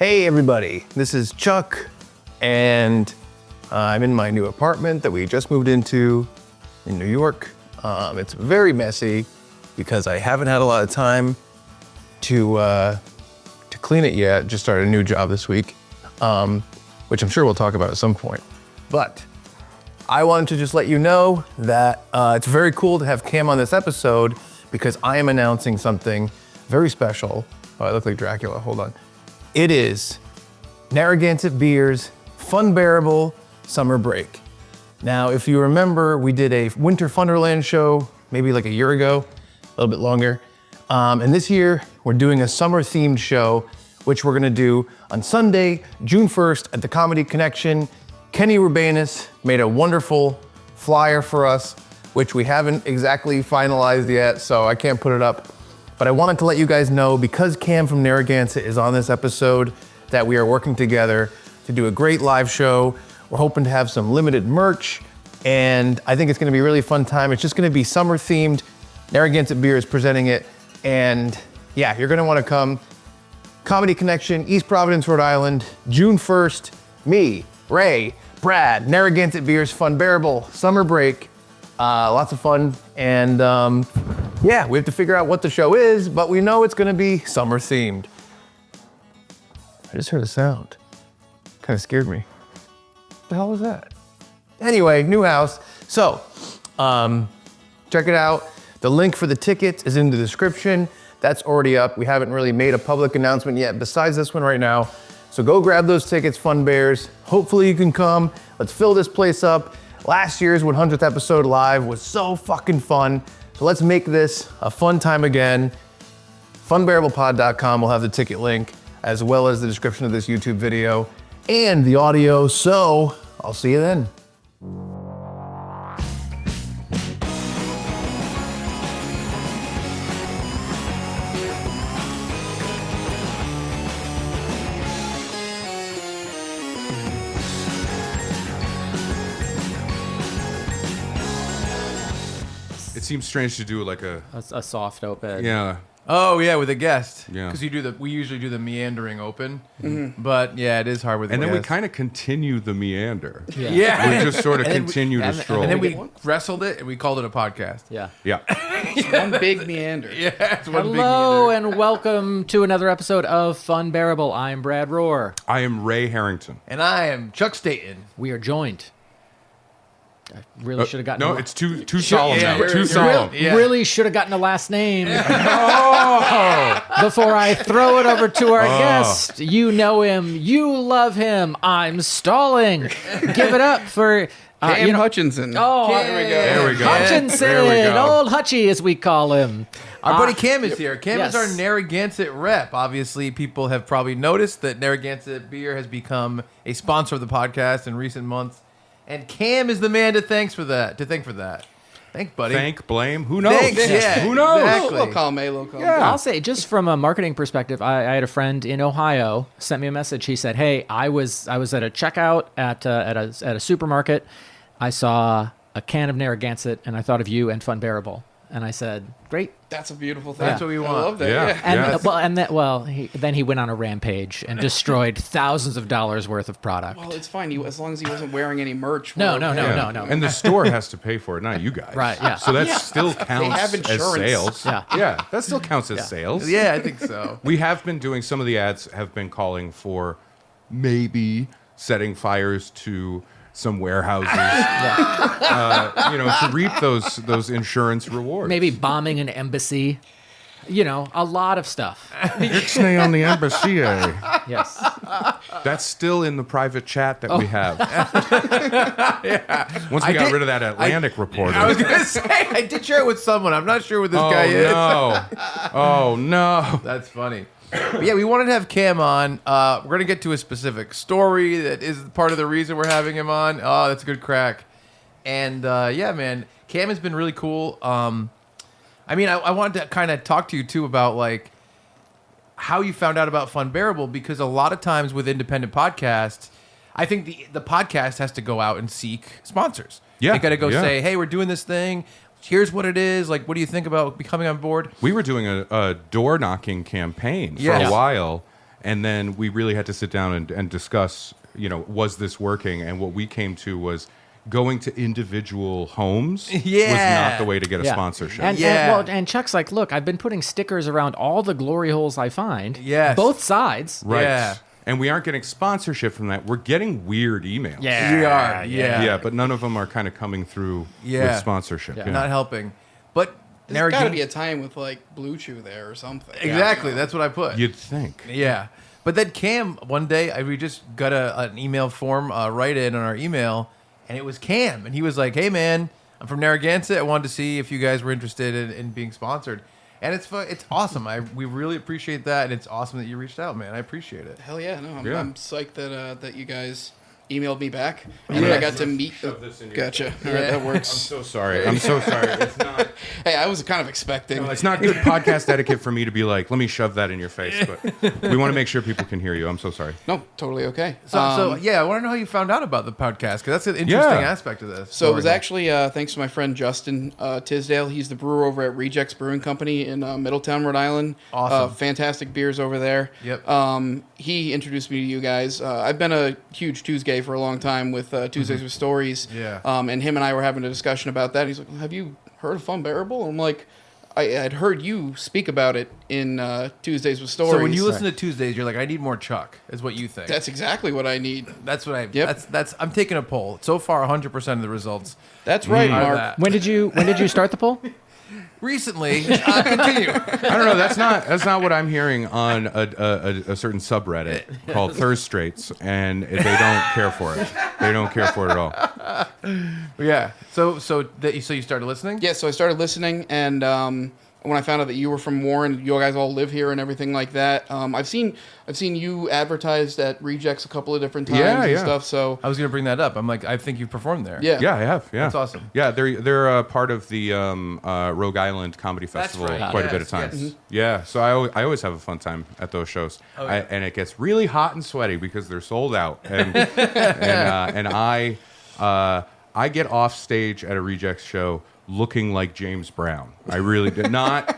Hey everybody, this is Chuck, and I'm in my new apartment that we just moved into in New York. It's very messy because I haven't had a lot of time to clean it yet. Just started a new job this week, which I'm sure we'll talk about at some point. But I wanted to just let you know that it's very cool to have Cam on this episode because I am announcing something very special. Oh, I look like Dracula, hold on. It is Narragansett Beer's Funbearable Summer Break. Now, if you remember, we did a Winter Funderland show maybe like a year ago, a little bit longer. And this year, we're doing a summer-themed show, which we're gonna do on Sunday, June 1st at the Comedy Connection. Kenny Rubanis made a wonderful flyer for us, which we haven't exactly finalized yet, so I can't put it up. But I wanted to let you guys know, because Cam from Narragansett is on this episode, that we are working together to do a great live show. We're hoping to have some limited merch, and I think it's gonna be a really fun time. It's just gonna be summer themed. Narragansett Beer is presenting it, and yeah, you're gonna wanna come. Comedy Connection, East Providence, Rhode Island, June 1st, me, Ray, Brad, Narragansett Beer's Funbearable Summer Break. Lots of fun, and yeah, we have to figure out what the show is, but we know it's gonna be summer themed. I just heard a sound. Kind of scared me. What the hell was that? Anyway, new house. So, check it out. The link for the tickets is in the description. That's already up. We haven't really made a public announcement yet besides this one right now. So go grab those tickets, Fun Bears. Hopefully you can come. Let's fill this place up. Last year's 100th episode live was so fucking fun. So let's make this a fun time again. Funbearablepod.com will have the ticket link, as well as the description of this YouTube video and the audio. So I'll see you then. It seems strange to do like a soft open. yeah. Oh yeah, with a guest. Yeah. Because we usually do the meandering open, but yeah, it is hard with a And guest. then we kind of continue the meander. Yeah. We just sort of And then continue to stroll. And then we wrestled it and we called it a podcast. Yeah. yeah. It's one big meander. Yeah, it's one big Hello meander. and welcome to another episode of Funbearable. I'm Brad Rohr. I am Ray Harrington. And I am Chuck Staten. We are joined. I really should have gotten. No, it's too solemn yeah, now. you're- Too you're solemn. Yeah. Really should have gotten a last name before I throw it over to our guest. You know him. You love him. I'm stalling. Give it up for Cam Hutchinson. Oh, There we go. Hutchinson, There we go. old Hutchie as we call him. Our buddy Cam is here. Cam yes. is our Narragansett rep. Obviously, people have probably noticed that Narragansett Beer has become a sponsor of the podcast in recent months. And Cam is the man to thank for that. Thanks, buddy. Thank, blame, who knows? Thanks, yeah. Who knows? Exactly. Little column A, little column B. I'll say, just from a marketing perspective, I had a friend in Ohio sent me a message. He said, "Hey, I was at a checkout at a supermarket. I saw a can of Narragansett, and I thought of you and Funbearable." And I said, "Great." That's a beautiful thing. That's what we want. I love that. Yeah. Yeah. Then he went on a rampage and destroyed thousands of dollars worth of product. Well, it's fine. As long as he wasn't wearing any merch. No. Yeah. And the store has to pay for it, not you guys. Right, yeah. So that still counts have as insurance. sales. Yeah. Yeah, that still counts as sales. Yeah, I think so. We have been doing, some of the ads have been calling for maybe setting fires to some warehouses, to reap those insurance rewards. Maybe bombing an embassy. A lot of stuff. Ixnay on the embassy. Yes. That's still in the private chat that we have. Once we got rid of that Atlantic reporter. I was going to say, I did share it with someone. I'm not sure what this guy is. No. Oh, no. That's funny. But yeah, we wanted to have Cam on. We're going to get to a specific story that is part of the reason we're having him on. Oh, that's a good crack. And yeah, man, Cam has been really cool. I wanted to kind of talk to you, too, about, like, how you found out about Funbearable, because a lot of times with independent podcasts, I think the podcast has to go out and seek sponsors. Yeah. They got to go Yeah. say, hey, we're doing this thing. Here's what it is. Like, what do you think about becoming on board? We were doing a door knocking campaign for Yes. a while, And then we really had to sit down and discuss, was this working? And what we came to was going to individual homes was not the way to get a sponsorship. And Chuck's like, look, I've been putting stickers around all the glory holes I find. Yes. Both sides. Right. Yeah. And we aren't getting sponsorship from that. We're getting weird emails. Yeah. We are. Yeah. Yeah, but none of them are kind of coming through with sponsorship. Yeah. Yeah. Not helping. But There's got to be a time with like Blue Chew there or something. Exactly. That's what I put. You'd think. Yeah. But then Cam, one day, we just got an email form write-in on our email, and it was Cam. And he was like, hey, man, I'm from Narragansett. I wanted to see if you guys were interested in being sponsored. And it's awesome. We really appreciate that, and it's awesome that you reached out, man. I appreciate it. Hell yeah, no, Yeah. I'm psyched that you guys emailed me back, and then I got to meet. Shove this in your Gotcha. face. All right, that I'm works. so sorry. I'm so sorry. It's not. Hey, I was kind of expecting. It's not good podcast etiquette for me to be like, let me shove that in your face. But we want to make sure people can hear you. I'm so sorry. No, totally okay. So yeah, I want to know how you found out about the podcast, because that's an interesting aspect of this. So it was actually thanks to my friend Justin Tisdale. He's the brewer over at Rejects Brewing Company in Middletown, Rhode Island. Awesome. Fantastic beers over there. Yep. He introduced me to you guys. I've been a huge Tuesday for a long time with Tuesdays with Stories. Yeah. And him and I were having a discussion about that. He's like, have you heard of Funbearable? I'm like, I'd heard you speak about it in Tuesdays with Stories. So when you listen to Tuesdays, you're like, I need more Chuck, is what you think. That's exactly what I need. That's what I. Yep. That's. I'm taking a poll. So far, 100% of the results. That's right, are Mark. that. When did you start the poll? Recently, continue. I don't know. That's not what I'm hering on a certain subreddit called Thirstraits, and they don't care for it. They don't care for it at all. Yeah. So you started listening? Yeah, so I started listening, and when I found out that you were from Warren, you guys all live here and everything like that. I've seen you advertised at Rejects a couple of different times and stuff. So I was gonna bring that up. I'm like, I think you've performed there. yeah, Yeah, I have. Yeah, That's awesome. Yeah, they're part of the Rhode Island Comedy Festival right. quite a Yes, bit of times. yes. Yeah, so I always have a fun time at those shows, yeah. and it gets really hot and sweaty because they're sold out, and I get off stage at a Rejects show looking like James Brown. I really did not.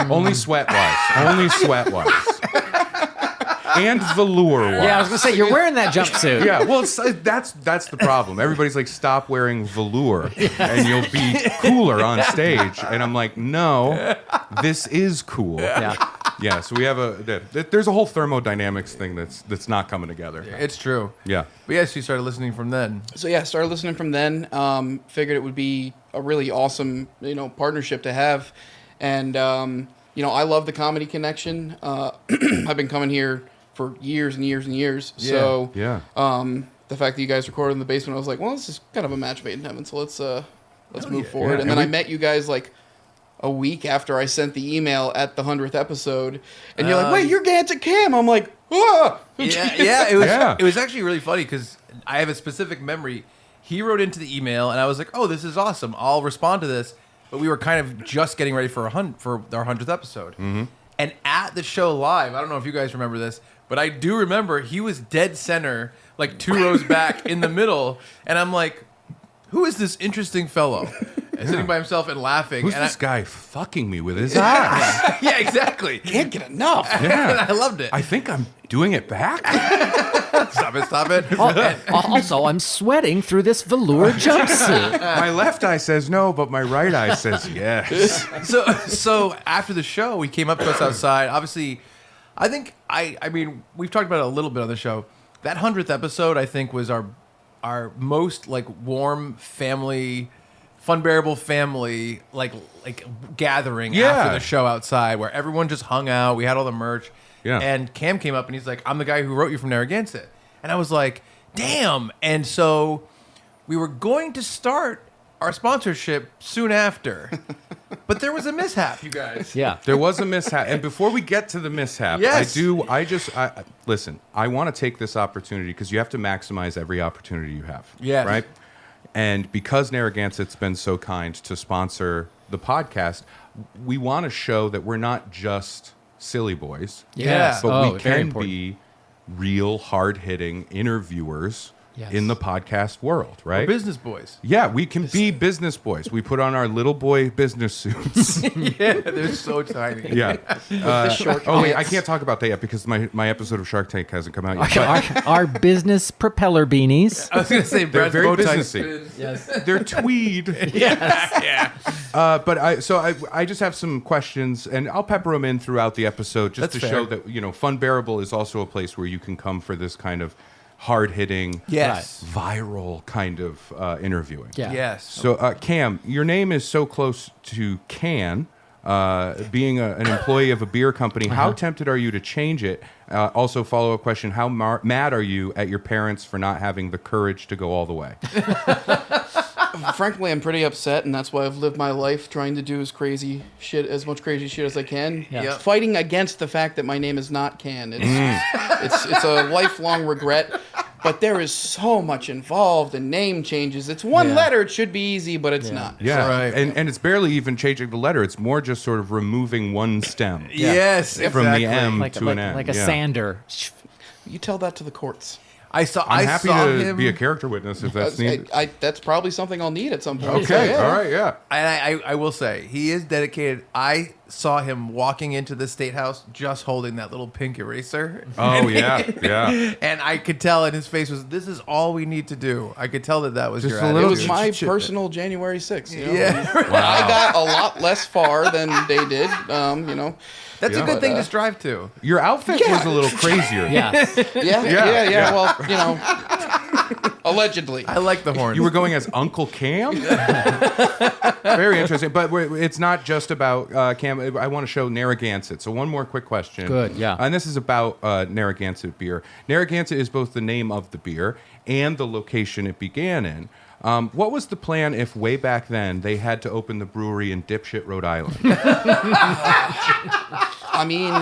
Only sweat wise. Only sweat wise. And velour wise. Yeah, I was gonna say you're wearing that jumpsuit. Yeah, well, that's the problem. Everybody's like, stop wearing velour, and you'll be cooler on stage. And I'm like, no, this is cool. Yeah. So we have there's a whole thermodynamics thing that's not coming together. It's true. Yeah. But yes, you started listening from then. So yeah, started listening from then. Figured it would be a really awesome, partnership to have, and I love the comedy connection. I've been coming here for years and years and years. Yeah. So Yeah. the fact that you guys recorded in the basement, I was like, well, this is kind of a match made in heaven. So let's move forward. Yeah. And then I met you guys like a week after I sent the email at the 100th episode, and you're like, wait, you're Gansett Cam. I'm like, ah! Yeah. It was. Yeah. It was actually really funny because I have a specific memory. He wrote into the email, and I was like, oh, this is awesome. I'll respond to this. But we were kind of just getting ready for our 100th episode. Mm-hmm. And at the show live, I don't know if you guys remember this, but I do remember he was dead center, like 2 rows back in the middle. And I'm like, who is this interesting fellow? And sitting by himself and laughing. Who's and this guy fucking me with his eyes? Yeah, exactly. Can't get enough. And I loved it. I think I'm doing it back. Stop it. Also, I'm sweating through this velour jumpsuit. My left eye says no, but my right eye says yes. So after the show, we came up to us outside. Obviously, I mean, we've talked about it a little bit on the show. That 100th episode, I think, was our most like warm family, Funbearable family like gathering after the show outside, where everyone just hung out. We had all the merch. Yeah. And Cam came up and he's like, I'm the guy who wrote you from Narragansett. And I was like, damn. And so we were going to start our sponsorship soon after. But there was a mishap, you guys. Yeah. There was a mishap, and before we get to the mishap, Yes. listen. I want to take this opportunity because you have to maximize every opportunity you have. Yes. Right. And because Narragansett's been so kind to sponsor the podcast, we want to show that we're not just silly boys. Yeah. But Oh, we very can important. be real hard-hitting interviewers Yes. in the podcast world, right? Business boys. Yeah, we can be business boys. We put on our little boy business suits. Yeah, they're so tiny. Yeah. short Oh wait, I pants. can't talk about that yet because my episode of Shark Tank hasn't come out yet. Our business propeller beanies. I was gonna say They're Brad's very bow tie businessy. spins. Yes. They're tweed. Yeah. But I just have some questions, and I'll pepper them in throughout the episode just That's to show fair. that Funbearable is also a place where you can come for this kind of hard-hitting, Yes. viral kind of interviewing. Yeah. Yes. So, Cam, your name is so close to Can, being an employee of a beer company. How tempted are you to change it? Also, follow-up question, how mad are you at your parents for not having the courage to go all the way? Frankly, I'm pretty upset, and that's why I've lived my life trying to do as much crazy shit as I can. Yeah. Yep. Fighting against the fact that my name is not Can. It's a lifelong regret. But there is so much involved in name changes. It's one Yeah. letter. It should be easy, but it's not. Yeah, Right. and it's barely even changing the letter. It's more just sort of removing one stem. Yes, From the exactly. M Like, to like, an N. like a yeah. sander. You tell that to the courts. I I'm happy saw to him, be a character witness if that's needed. That's probably something I'll need at some point. Okay, So, yeah. all right, yeah. and I will say he is dedicated. I saw him walking into the state house just holding that little pink eraser. Oh, yeah, yeah. And I could tell in his face was, "This is all we need to do." I could tell that was Just your a attitude. little It was my Ship it. personal January 6th. You know? Yeah, I got a lot less far than they did. that's Yeah. a good thing But, to strive to. Your outfit was a little crazier. Yeah. Yeah. Well, allegedly. I like the horns. You were going as Uncle Cam? Very interesting. But it's not just about Cam. I want to show Narragansett. So one more quick question. Good, yeah. And this is about Narragansett beer. Narragansett is both the name of the beer and the location it began in. What was the plan if way back then they had to open the brewery in dipshit Rhode Island? I mean,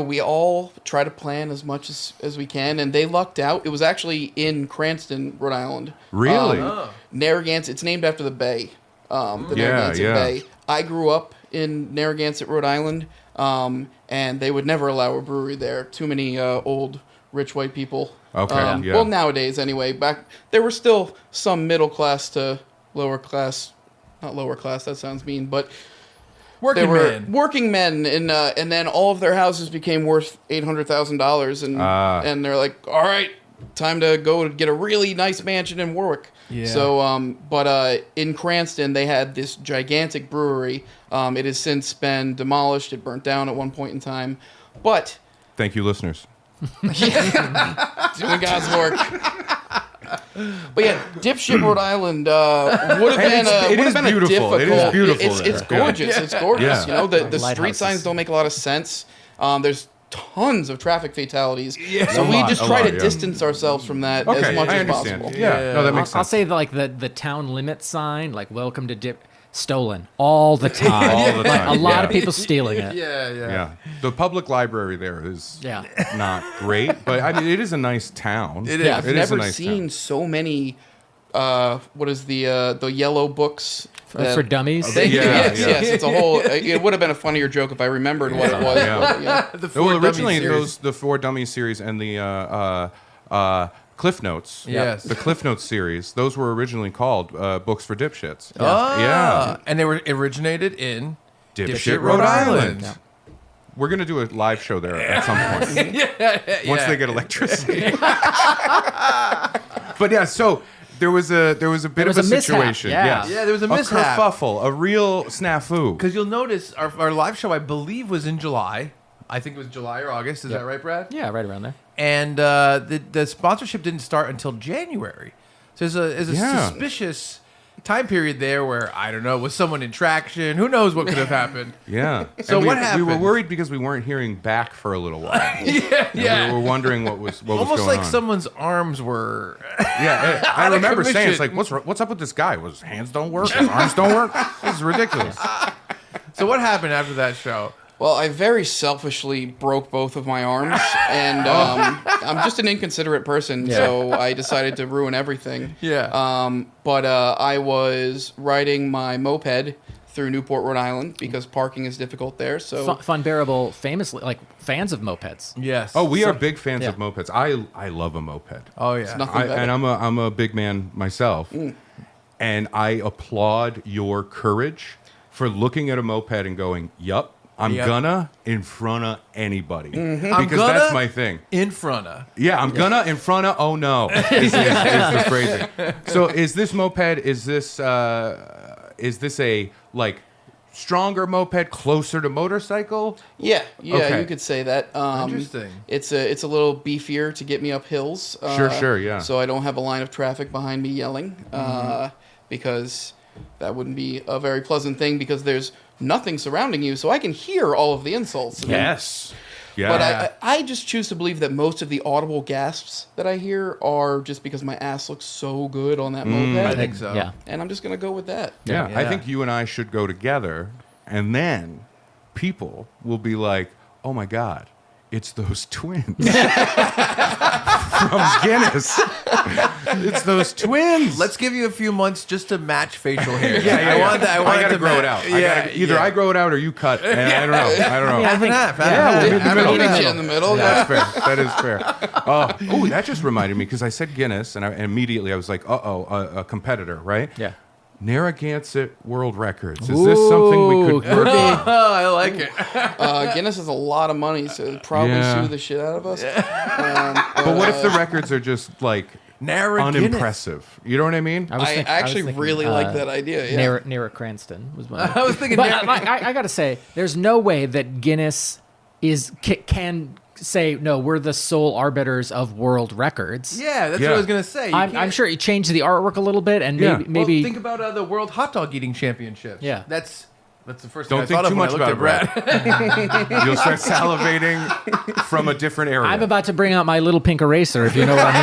we all try to plan as much as we can, and they lucked out. It was actually in Cranston, Rhode Island. Really? Narragansett. It's named after the bay, the Yeah, Narragansett yeah. Bay. I grew up in Narragansett, Rhode Island, and they would never allow a brewery there. Too many old, rich white people. Okay, yeah. Well, nowadays anyway. Back there were still some middle class to lower class. Not lower class. That sounds mean, but working they were man. working men, and then all of their houses became worth $800,000, and they're like, all right, time to go get a really nice mansion in Warwick. Yeah. So, but in Cranston, they had this gigantic brewery. It has since been demolished. It burnt down at one point in time, but Thank you, listeners. doing God's work. But yeah, dipshit Rhode Island would have been it is a beautiful. difficult. It is beautiful It's there. gorgeous. It's gorgeous. Yeah. The street Lighthouses. signs don't make a lot of sense. There's tons of traffic fatalities. So A we lot, just a try lot, to yeah. distance ourselves from that Okay, as much I as understand. possible. Yeah, no, that makes I'll sense. say like the town limit sign, like "Welcome to Dip," stolen all the time. All the Like, time, a lot yeah. of people stealing it. Yeah. The public library there is Yeah. not great, but I mean, it is a nice town. It is. Yeah. I've It is a never nice seen town. so many. What is the yellow books For dummies. Thank you. Yeah, Yes, yeah. yes. It's a whole. It would have been a funnier joke if I remembered what it was. Yeah. But, yeah. The Well, Ford originally Dummy series. the Four Dummies series and the Cliff Notes. Yes. The Cliff Notes series. Those were originally called books for dipshits. Ah, Yeah. and they were originated in Dipshit Rhode Island. We're gonna do a live show there at some point. Once they get electricity. But yeah, so there was a bit was of a a mishap, situation. yeah. Yeah, there was a mishap. kerfuffle, a real snafu. Because you'll notice our live show, I believe, was in July. I think it was July or August. Is that right, Brad? Yeah, right around there. And the sponsorship didn't start until January. So there's a Yeah. suspicious time period there where, I don't know, was someone in traction? Who knows what could have happened? Yeah. So And what We were happened? worried because we weren't hearing back for a little while. Yeah. And we were wondering what was Almost going like on. someone's arms were... Yeah, I Out of remember saying, it's commission. like, what's up with this guy? His hands don't work? His arms don't work? This is ridiculous. So what happened after that show? Well, I very selfishly broke both of my arms, and I'm just an inconsiderate person, so I decided to ruin everything. Yeah. But I was riding my moped through Newport, Rhode Island, because parking is difficult there. So Funbearable, famously, like, fans of mopeds. Yes. Oh, we are big fans Yeah. of mopeds. I love a moped. Oh it's yeah. nothing better. And I'm a big man myself, and I applaud your courage for looking at a moped and going, "Yup, I'm Yep. gonna in front of anybody," I'm because gonna that's my thing. in front of. Yeah, I'm gonna in front of. Oh no, is the phrasing. So is this moped? Is this a like stronger moped, closer to motorcycle? Yeah, Okay. you could say that. Interesting. It's a little beefier to get me up hills. Sure, yeah. So I don't have a line of traffic behind me yelling, because that wouldn't be a very pleasant thing, because there's nothing surrounding you, so I can hear all of the insults. Yes. Yeah. But I just choose to believe that most of the audible gasps that I hear are just because my ass looks so good on that moped. I think so. Yeah. And I'm just going to go with that. Yeah, I Yeah. think you and I should go together, and then people will be like, "Oh my God, it's those twins from Guinness. It's those twins." Let's give you a few months just to match facial hair. I want that. I want it gotta to grow it match. out. Either I grow it out or you cut. And I don't know. I don't know. I think- half. Yeah, we'll half. meet in the middle. Meet you in the middle. That's fair. That is fair. Oh, that just reminded me, because I said Guinness, and immediately I was like, a competitor, right? Yeah. Narragansett World Records. Is this something we could work on? Oh, I like it. Guinness has a lot of money, so it'd probably Yeah. sue the shit out of us. But what if the records are just like Narragansett. unimpressive? You know what I mean? I actually really like that idea. Yeah. Near Cranston was one. I was thinking. But I got to say, there's no way that Guinness can say, no, we're the sole arbiters of world records. yeah, that's Yeah. what I was gonna say. You I'm can't- sure you changed the artwork a little bit, and Yeah. maybe Well, think about the World Hot Dog Eating Championships. Yeah. That's the first Don't thing I think thought too of when much I looked about at it, Brad. You'll start salivating from a different area. I'm about to bring out my little pink eraser, if you know what I mean.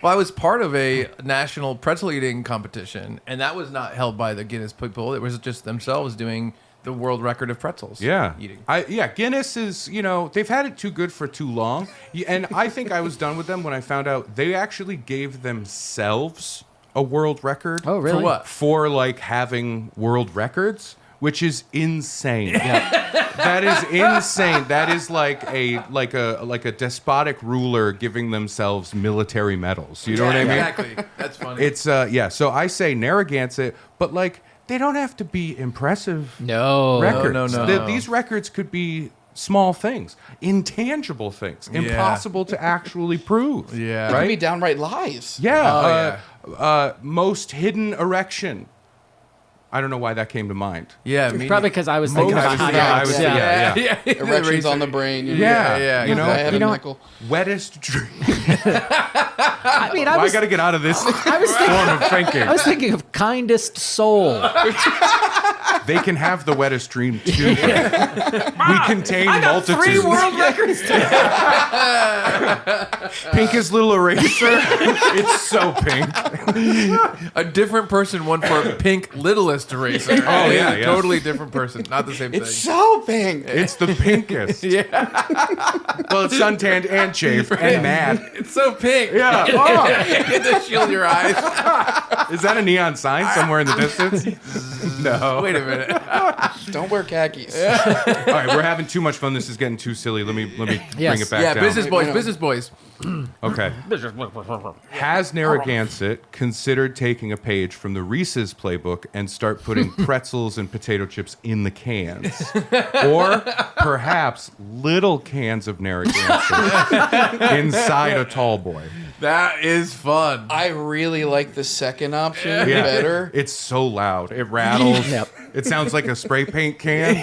I was part of a national pretzel eating competition, and that was not held by the Guinness people. It was just themselves doing the world record of pretzels. Yeah. eating. Guinness is, they've had it too good for too long. And I think I was done with them when I found out they actually gave themselves a world record. Oh, really? For what? For like having world records, which is insane. That is insane. That is like a despotic ruler giving themselves military medals. You know what I mean? Exactly. That's funny. It's So I say Narragansett, but like they don't have to be impressive No. records. no. These records could be small things, intangible things, impossible to actually prove. Yeah. It could be Right? downright lies. Most hidden erection. I don't know why that came to mind. yeah, Probably because I was thinking about hot dogs. yeah. Erections on the brain. Yeah. You know, I had a know- nickel. Wettest dream. I mean, I I was got to get out of this was thinking- form of thinking. I was thinking of kindest soul. They can have the wettest dream too. We contain multitudes. 3 world records. Pinkest little eraser. It's so pink. a different person won for pink littlest eraser. Oh, yeah, yeah. Totally different person. Not the same It's thing. so pink. It's the pinkest. Yeah, Well, it's suntanned and chafed and mad. it's so pink. Yeah. Oh, to shield your eyes. is that a neon sign somewhere in the distance? No. Wait a minute. Don't wear khakis. All right, we're having too much fun. This is getting too silly. Let me bring Yes. it back Yeah, down. business boys, Yeah. business boys. Okay. Has Narragansett considered taking a page from the Reese's playbook and start putting pretzels and potato chips in the cans? Or perhaps little cans of Narragansett inside a tall boy? That is fun. I really like the second option Yeah. better. It's so loud. It rattles. Yep. It sounds like a spray paint can.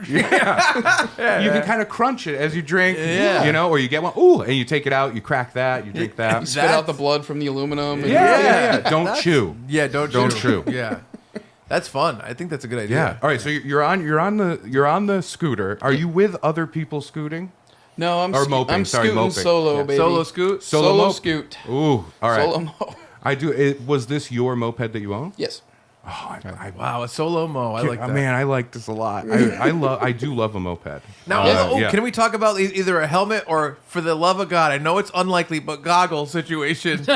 Yeah. You can kind of crunch it as you drink, or you get one. Ooh, and you take it out, you crack that, you drink that. Spit out the blood from the aluminum. And Yeah. Don't chew. Yeah, don't chew. Yeah, that's fun. I think that's a good idea. Yeah. All right. So you're on the scooter. Are you with other people scooting? No, I'm Or sco- moping, I'm sorry, scooting moping. solo, Yeah. baby. Solo scoot. Solo Solo mope? scoot. Ooh. All right. Solo mo. I do. Was this your moped that you own? Yes. Oh, Wow, a solo mo. I like that. Man, I like this a lot. I do love a moped. Now, Yeah. can we talk about either a helmet or, for the love of God, I know it's unlikely, but goggle situation?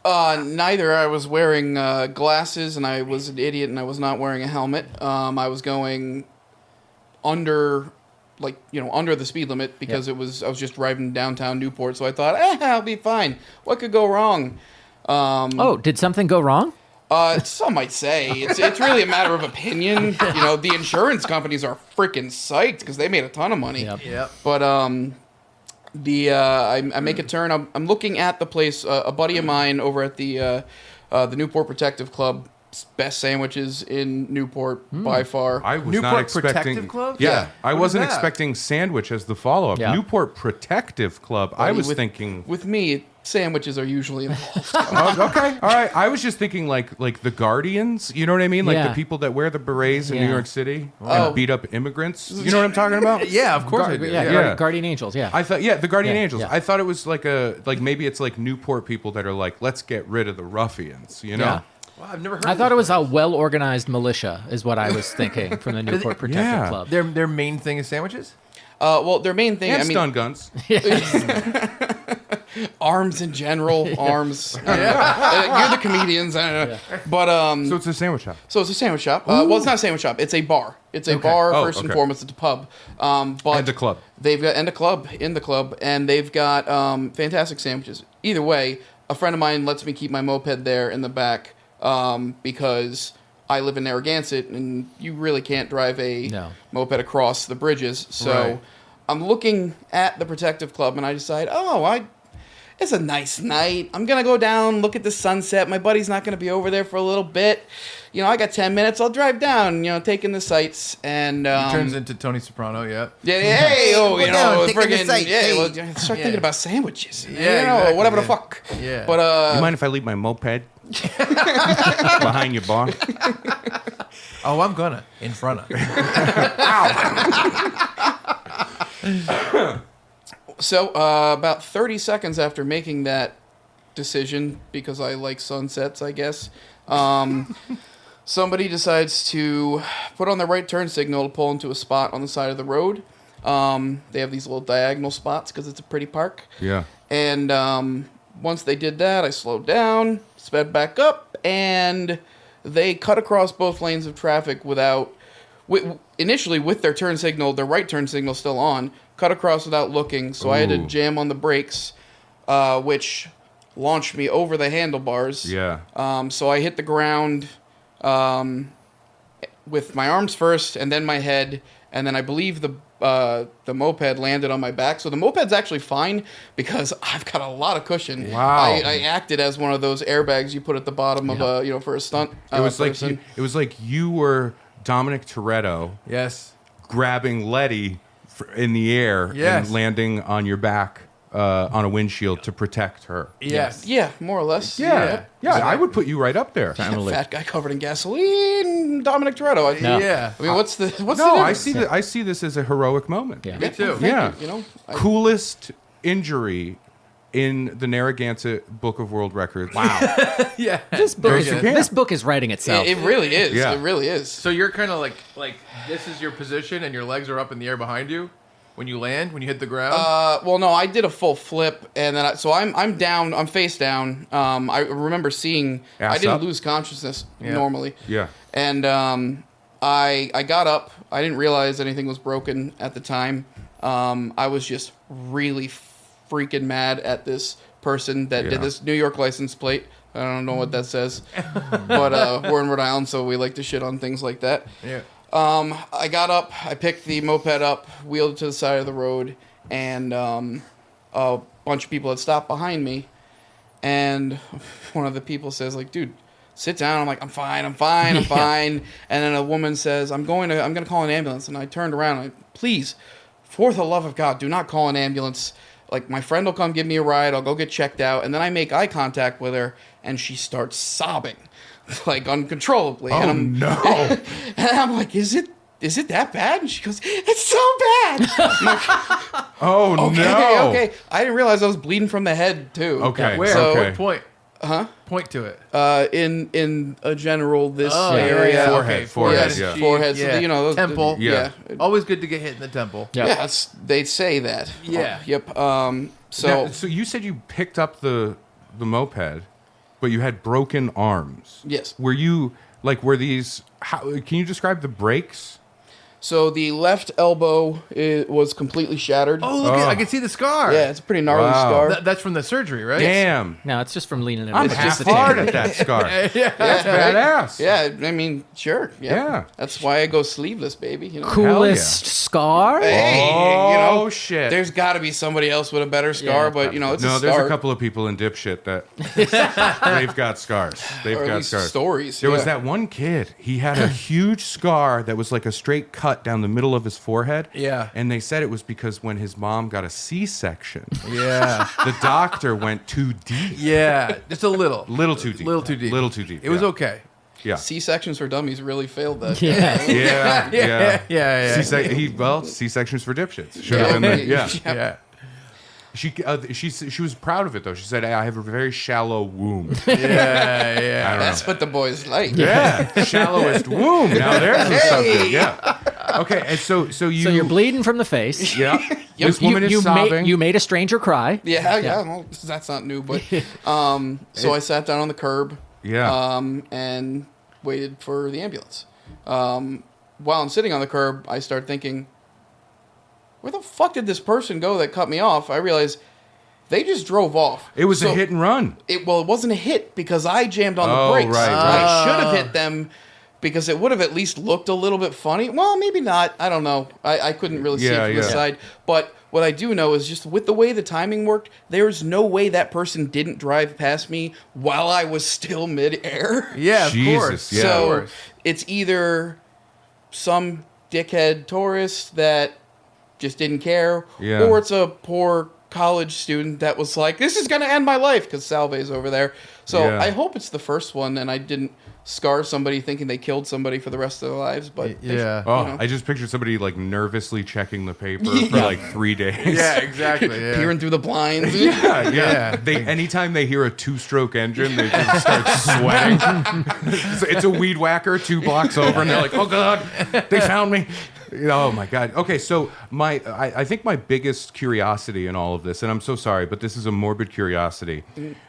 Neither. I was wearing glasses, and I was an idiot, and I was not wearing a helmet. I was going under the speed limit because I was just driving downtown Newport. So I thought, I'll be fine. What could go wrong? Did something go wrong? Some might say it's really a matter of opinion. The insurance companies are freaking psyched because they made a ton of money. Yep. But I make a turn. I'm looking at the place. A buddy of mine over at the Newport Protective Club, best sandwiches in Newport by far. I was Newport not expecting. Protective Club? Yeah, I What is wasn't that? expecting sandwich as the follow-up. Yeah. Newport Protective Club. I was thinking. With me, sandwiches are usually involved. Oh, okay, all right. I was just thinking like the Guardians. You know what I mean? Like Yeah. the people that wear the berets in Yeah. New York City Oh. and beat up immigrants. You know what I'm talking about? Yeah, of course I do. Yeah. Guardian Angels. Yeah. I thought, the Guardian Yeah, Angels. yeah. I thought it was maybe it's like Newport people that are like, let's get rid of the ruffians. You know? Yeah. Well, I've never heard. I of thought it this was a well-organized militia, is what I was thinking from the Newport Protective Yeah. Club. Their main thing is sandwiches. Well, their main thing, And I mean, stun guns. arms in general, arms. You're the comedians, I don't know. But So it's a sandwich shop. So it's a sandwich shop. Well, it's not a sandwich shop. It's a bar. It's a bar Oh, first and okay. foremost. It's a pub. But And a club. They've got and a club in the club, and they've got fantastic sandwiches. Either way, a friend of mine lets me keep my moped there in the back because I live in Narragansett, and you really can't drive a No. moped across the bridges. So Right. I'm looking at the Protective Club, and I decide, it's a nice night. I'm going to go down, look at the sunset. My buddy's not going to be over there for a little bit. I got 10 minutes. I'll drive down, taking the sights. And He turns into Tony Soprano. Yeah. hey, We're down, taking the friggin', sights, yeah, hey. well, start thinking about sandwiches. Yeah, whatever the exactly, fuck. Yeah. But, You mind if I leave my moped behind your bar? Oh, I'm gonna in front of. So, about 30 seconds after making that decision, because I like sunsets, I guess, somebody decides to put on their right turn signal to pull into a spot on the side of the road. They have these little diagonal spots because it's a pretty park. Yeah. And once they did that, I slowed down, sped back up, and they cut across both lanes of traffic initially with their turn signal, their right turn signal still on, cut across without looking. So I had to Ooh. jam on the brakes, which launched me over the handlebars. Yeah. So I hit the ground with my arms first, and then my head, and then I believe the moped landed on my back. So the moped's actually fine because I've got a lot of cushion. Wow. I acted as one of those airbags you put at the bottom of for a stunt. It was person. like you were Dominic Toretto Yes. grabbing Letty in the air Yes. and landing on your back on a windshield to protect her. Yes. Yeah, more or less. Yeah, I would put you right up there. Fat guy covered in gasoline, Dominic Toretto. No. Yeah. I mean, what's the No, difference? I see this as a heroic moment. Yeah. Me too. Yeah. You, Coolest injury in the Narragansett Book of World Records. Wow. Yeah. This book, is, Yeah. this book is writing itself. it really is. Yeah. It really is. So you're kind of like this is your position, and your legs are up in the air behind you when you land, when you hit the ground. Well, no, I did a full flip, and then I'm down. I'm face down. I remember seeing. Ass I didn't up? lose consciousness Yeah. normally. Yeah. And I got up. I didn't realize anything was broken at the time. I was just really freaking mad at this person that Yeah. did this New York license plate. I don't know what that says, but we're in Rhode Island, so we like to shit on things like that. yeah. I got up, I picked the moped up, wheeled it to the side of the road, and a bunch of people had stopped behind me. And one of the people says, like, dude, sit down. I'm like, I'm fine. And then a woman says, I'm gonna call an ambulance. And I turned around and please, for the love of God, do not call an ambulance. Like, my friend will come give me a ride. I'll go get checked out. And then I make eye contact with her, and she starts sobbing, like, uncontrollably. Oh, And no. and I'm like, is it that bad? And she goes, it's so bad. I'm like, Oh, okay, no. okay. I didn't realize I was bleeding from the head, too. Okay. Where? So- okay. What point? Huh? Point to it. In a general this Oh, area. yeah. Forehead, Okay, forehead, Yes, yeah. forehead. So, Yeah. those- Temple. Yeah. Always good to get hit in the temple. Yeah. Yeah, they say that. Yeah. Yep. So Now, so you said you picked up the moped but you had broken arms. Yes. Were these? Can you describe the breaks? So the left elbow was completely shattered. Oh, look! I can see the scar. Yeah, it's a pretty gnarly Wow. scar. That's from the surgery, right? Damn. No, it's just from leaning it. I'm It's half just the hard tendon. at that scar. Yeah. That's badass. Yeah, I mean, sure. Yeah. That's why I go sleeveless, baby. You know? Coolest scar? Hey, Oh, you know, shit. There's got to be somebody else with a better scar, Yeah, but you know, it's No, a there's start. a couple of people in dipshit that they've got scars. They've Or at got least scars. stories. There was yeah. that one kid. He had a huge scar that was like a straight cut down the middle of his forehead. Yeah. And they said it was because when his mom got a C-section, Yeah. the doctor went too deep. Yeah. Just a little. Little too deep. Little too deep. Little too deep. It was yeah. okay. Yeah. C-sections for dummies really failed that. Yeah. Yeah. Yeah. Yeah. C-sections for dipshits. Should Yeah. have been the, yeah. Yeah. She was proud of it though. She said, I have a very shallow womb. Yeah. I don't That's know. what the boys like. Yeah, shallowest womb. Now there's the subject. Yeah. Okay, and so you. So you're bleeding from the face. Yeah. This woman is sobbing. You made a stranger cry. Yeah. Well, that's not new, but so I sat down on the curb. Yeah. And waited for the ambulance. While I'm sitting on the curb, I start thinking, where the fuck did this person go that cut me off? I realized they just drove off. It was So a hit and run. It wasn't a hit because I jammed on the Oh, brakes. right. I should have hit them because it would have at least looked a little bit funny. Well, maybe not. I don't know. I couldn't really see it Yeah, from the yeah. side. But what I do know is just with the way the timing worked, there's no way that person didn't drive past me while I was still midair. Yeah, of Jesus, course. yeah. Of So course. it's either some dickhead tourist that just didn't care, Yeah. or it's a poor college student that was like, this is going to end my life because Salve's over there. So Yeah. I hope it's the first one and I didn't scar somebody thinking they killed somebody for the rest of their lives. But they Yeah. should, Oh, you know, I just pictured somebody like nervously checking the paper for Yeah. like 3 days. Yeah, exactly. Yeah. peering through the blinds. Yeah. Yeah. They anytime they hear a 2-stroke engine, they just start sweating. It's a weed whacker 2 blocks over, and they're like, "Oh God, they found me!" Oh my God. Okay, so I think my biggest curiosity in all of this, and I'm so sorry, but this is a morbid curiosity.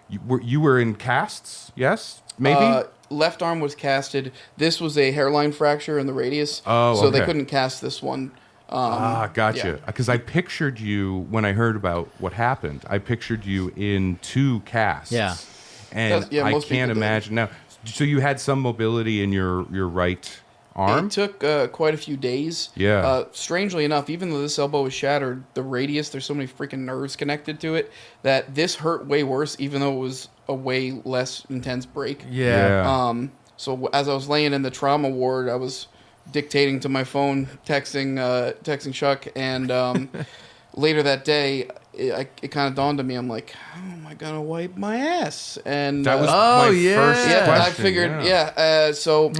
You were in casts, yes? Maybe. Left arm was casted. This was a hairline fracture in the radius. Oh, so they okay. couldn't cast this one. Gotcha. yeah. Because I pictured you when I heard about what happened. I pictured you in 2 casts. Yeah. And Yeah, I most can't people did. imagine now. So you had some mobility in your right arm. It took quite a few days. Yeah. Strangely enough, even though this elbow was shattered, the radius, there's so many freaking nerves connected to it that this hurt way worse, even though it was a way less intense break. Yeah. So as I was laying in the trauma ward, I was dictating to my phone, texting Chuck, and later that day, it kind of dawned on me. I'm like, how am I gonna wipe my ass? And That was Oh, my yeah. first yeah, question. I figured, yeah. So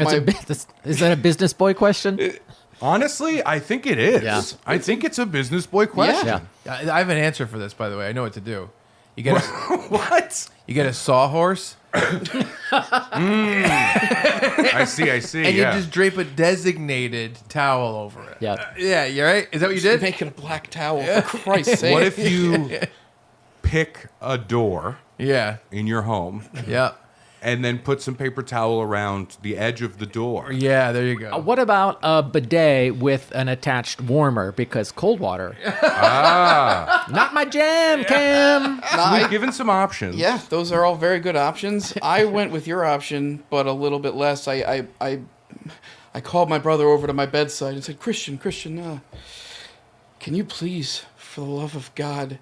Is that a business boy question? Honestly, I think it is. Yeah. I think it's a business boy question. Yeah. I have an answer for this, by the way. I know what to do. You get a, What? you get a sawhorse, I see. and you just drape a designated towel over it. Yeah. Yeah, you right? Is that what you did? make it a black towel, for Christ's sake. What if you pick a door Yeah. in your home Yeah. and then put some paper towel around the edge of the door? Yeah, there you go. What about a bidet with an attached warmer? Because cold water. Not my jam, Cam. We've given some options. Yeah, those are all very good options. I went with your option, but a little bit less. I called my brother over to my bedside and said, Christian, can you please, for the love of God,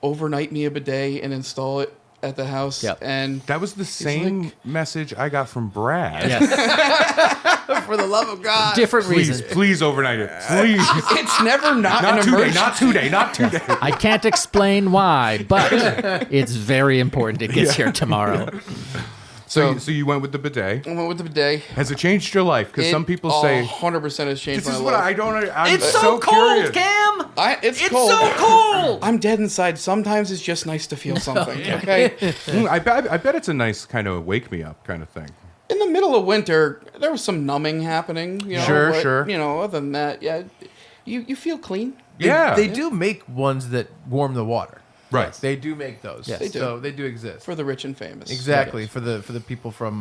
overnight me a bidet and install it at the house? Yep. And That was the same message I got from Brad. Yes. For the love of God. Different Please, reasons. please overnight it. Please. it's never not Not an today, emergency. not today, not today. I can't explain why, but it's very important it gets here tomorrow. So you went with the bidet. I went with the bidet. Has it changed your life? Because some people say 100% has changed this my is life. what I don't. I'm so curious. Cam. It's cold. cold. I'm dead inside. Sometimes it's just nice to feel something. Okay. I bet it's a nice kind of wake me up kind of thing. In the middle of winter, there was some numbing happening. You know, Sure, but, sure. You know, other than that, yeah, you feel clean. Yeah. They do make ones that warm the water. Right. They do make those. Yes. They do. So they do exist. For the rich and famous. Exactly. For the people from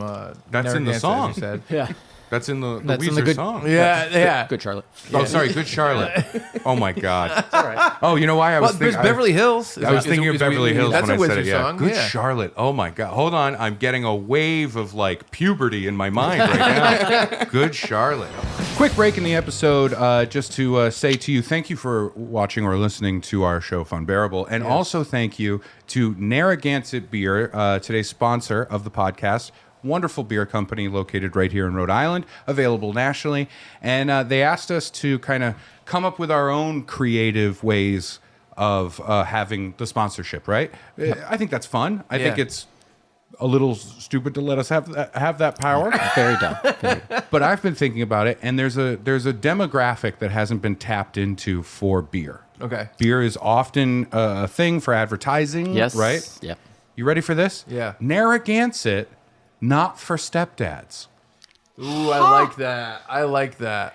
That's in the Narragansett, as song. you said. Yeah. That's in the That's in Weezer the good- song. Yeah. Good Charlotte. Oh, sorry, Good Charlotte. Oh my God. All right. Oh, you know why I was Well, there's thinking Beverly Hills. I was thinking of Beverly Hills That's when a I said Wizard it. Yeah, song. Good yeah. Charlotte. Oh my God. Hold on, I'm getting a wave of like puberty in my mind right now. Good Charlotte. Quick break in the episode, just to say to you, thank you for watching or listening to our show, Funbearable, and also thank you to Narragansett Beer, today's sponsor of the podcast. Wonderful beer company located right here in Rhode Island, available nationally. And they asked us to kind of come up with our own creative ways of having the sponsorship, right? I think that's fun. I think Yeah. it's a little stupid to let us have that power. Very dumb. But I've been thinking about it, and there's a demographic that hasn't been tapped into for beer. Okay. Beer is often a thing for advertising, Yes. right? Yep. You ready for this? Yeah. Narragansett, not for stepdads. Ooh, I like that. I like that.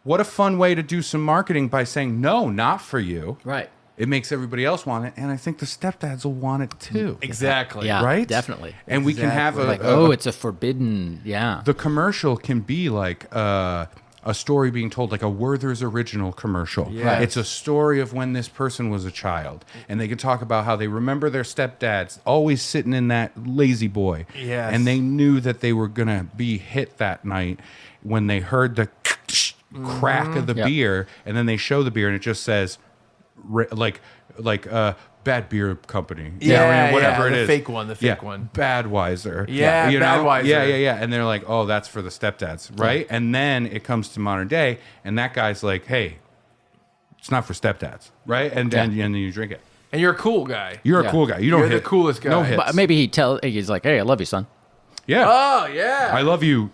What a fun way to do some marketing by saying, no, not for you. Right. It makes everybody else want it, and I think the stepdads will want it too. Exactly. Yeah. Right? Definitely. And we can have Like, it's a forbidden. Yeah. the commercial can be like a story being told, like a Werther's Original commercial. Yes. It's a story of when this person was a child, and they can talk about how they remember their stepdads always sitting in that lazy boy. Yes. And they knew that they were going to be hit that night when they heard the crack of the Yep. beer, and then they show the beer, and it just says, bad beer company. Yeah, whatever yeah, it the is. fake one, the fake one. Badweiser. Yeah, you know? Badweiser. Yeah. And they're like, oh, that's for the stepdads, right? And then it comes to modern day, and that guy's like, hey, it's not for stepdads, right? And then you drink it. And you're a cool guy. You're a Yeah. cool guy. You don't You're the hit. coolest guy. No hits. But maybe he's like, hey, I love you, son. Yeah. Oh, yeah. I love you,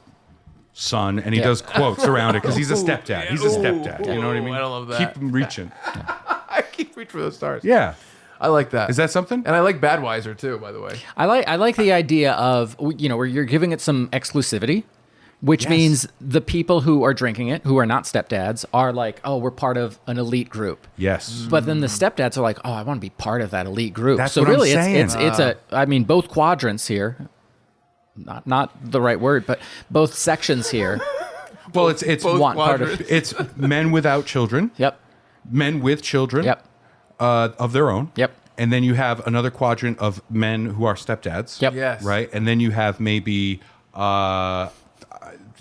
son. And he Yeah. does quotes around it because he's a stepdad. He's a Ooh. stepdad. You know what I mean? I love that. Keep him reaching. I keep reaching for those stars. Yeah. I like that. Is that something? And I like Badweiser, too, by the way. I like the idea of where you're giving it some exclusivity, which means the people who are drinking it, who are not stepdads, are like, oh, we're part of an elite group. Yes. But then the stepdads are like, oh, I want to be part of that elite group. That's so what I'm really, saying. it's both quadrants here, not the right word, but both sections here. Well, it's both want part of. quadrants. it's men without children, Yep. men with children. Yep. Of their own. Yep. And then you have another quadrant of men who are stepdads. Yep. Yes. Right. And then you have maybe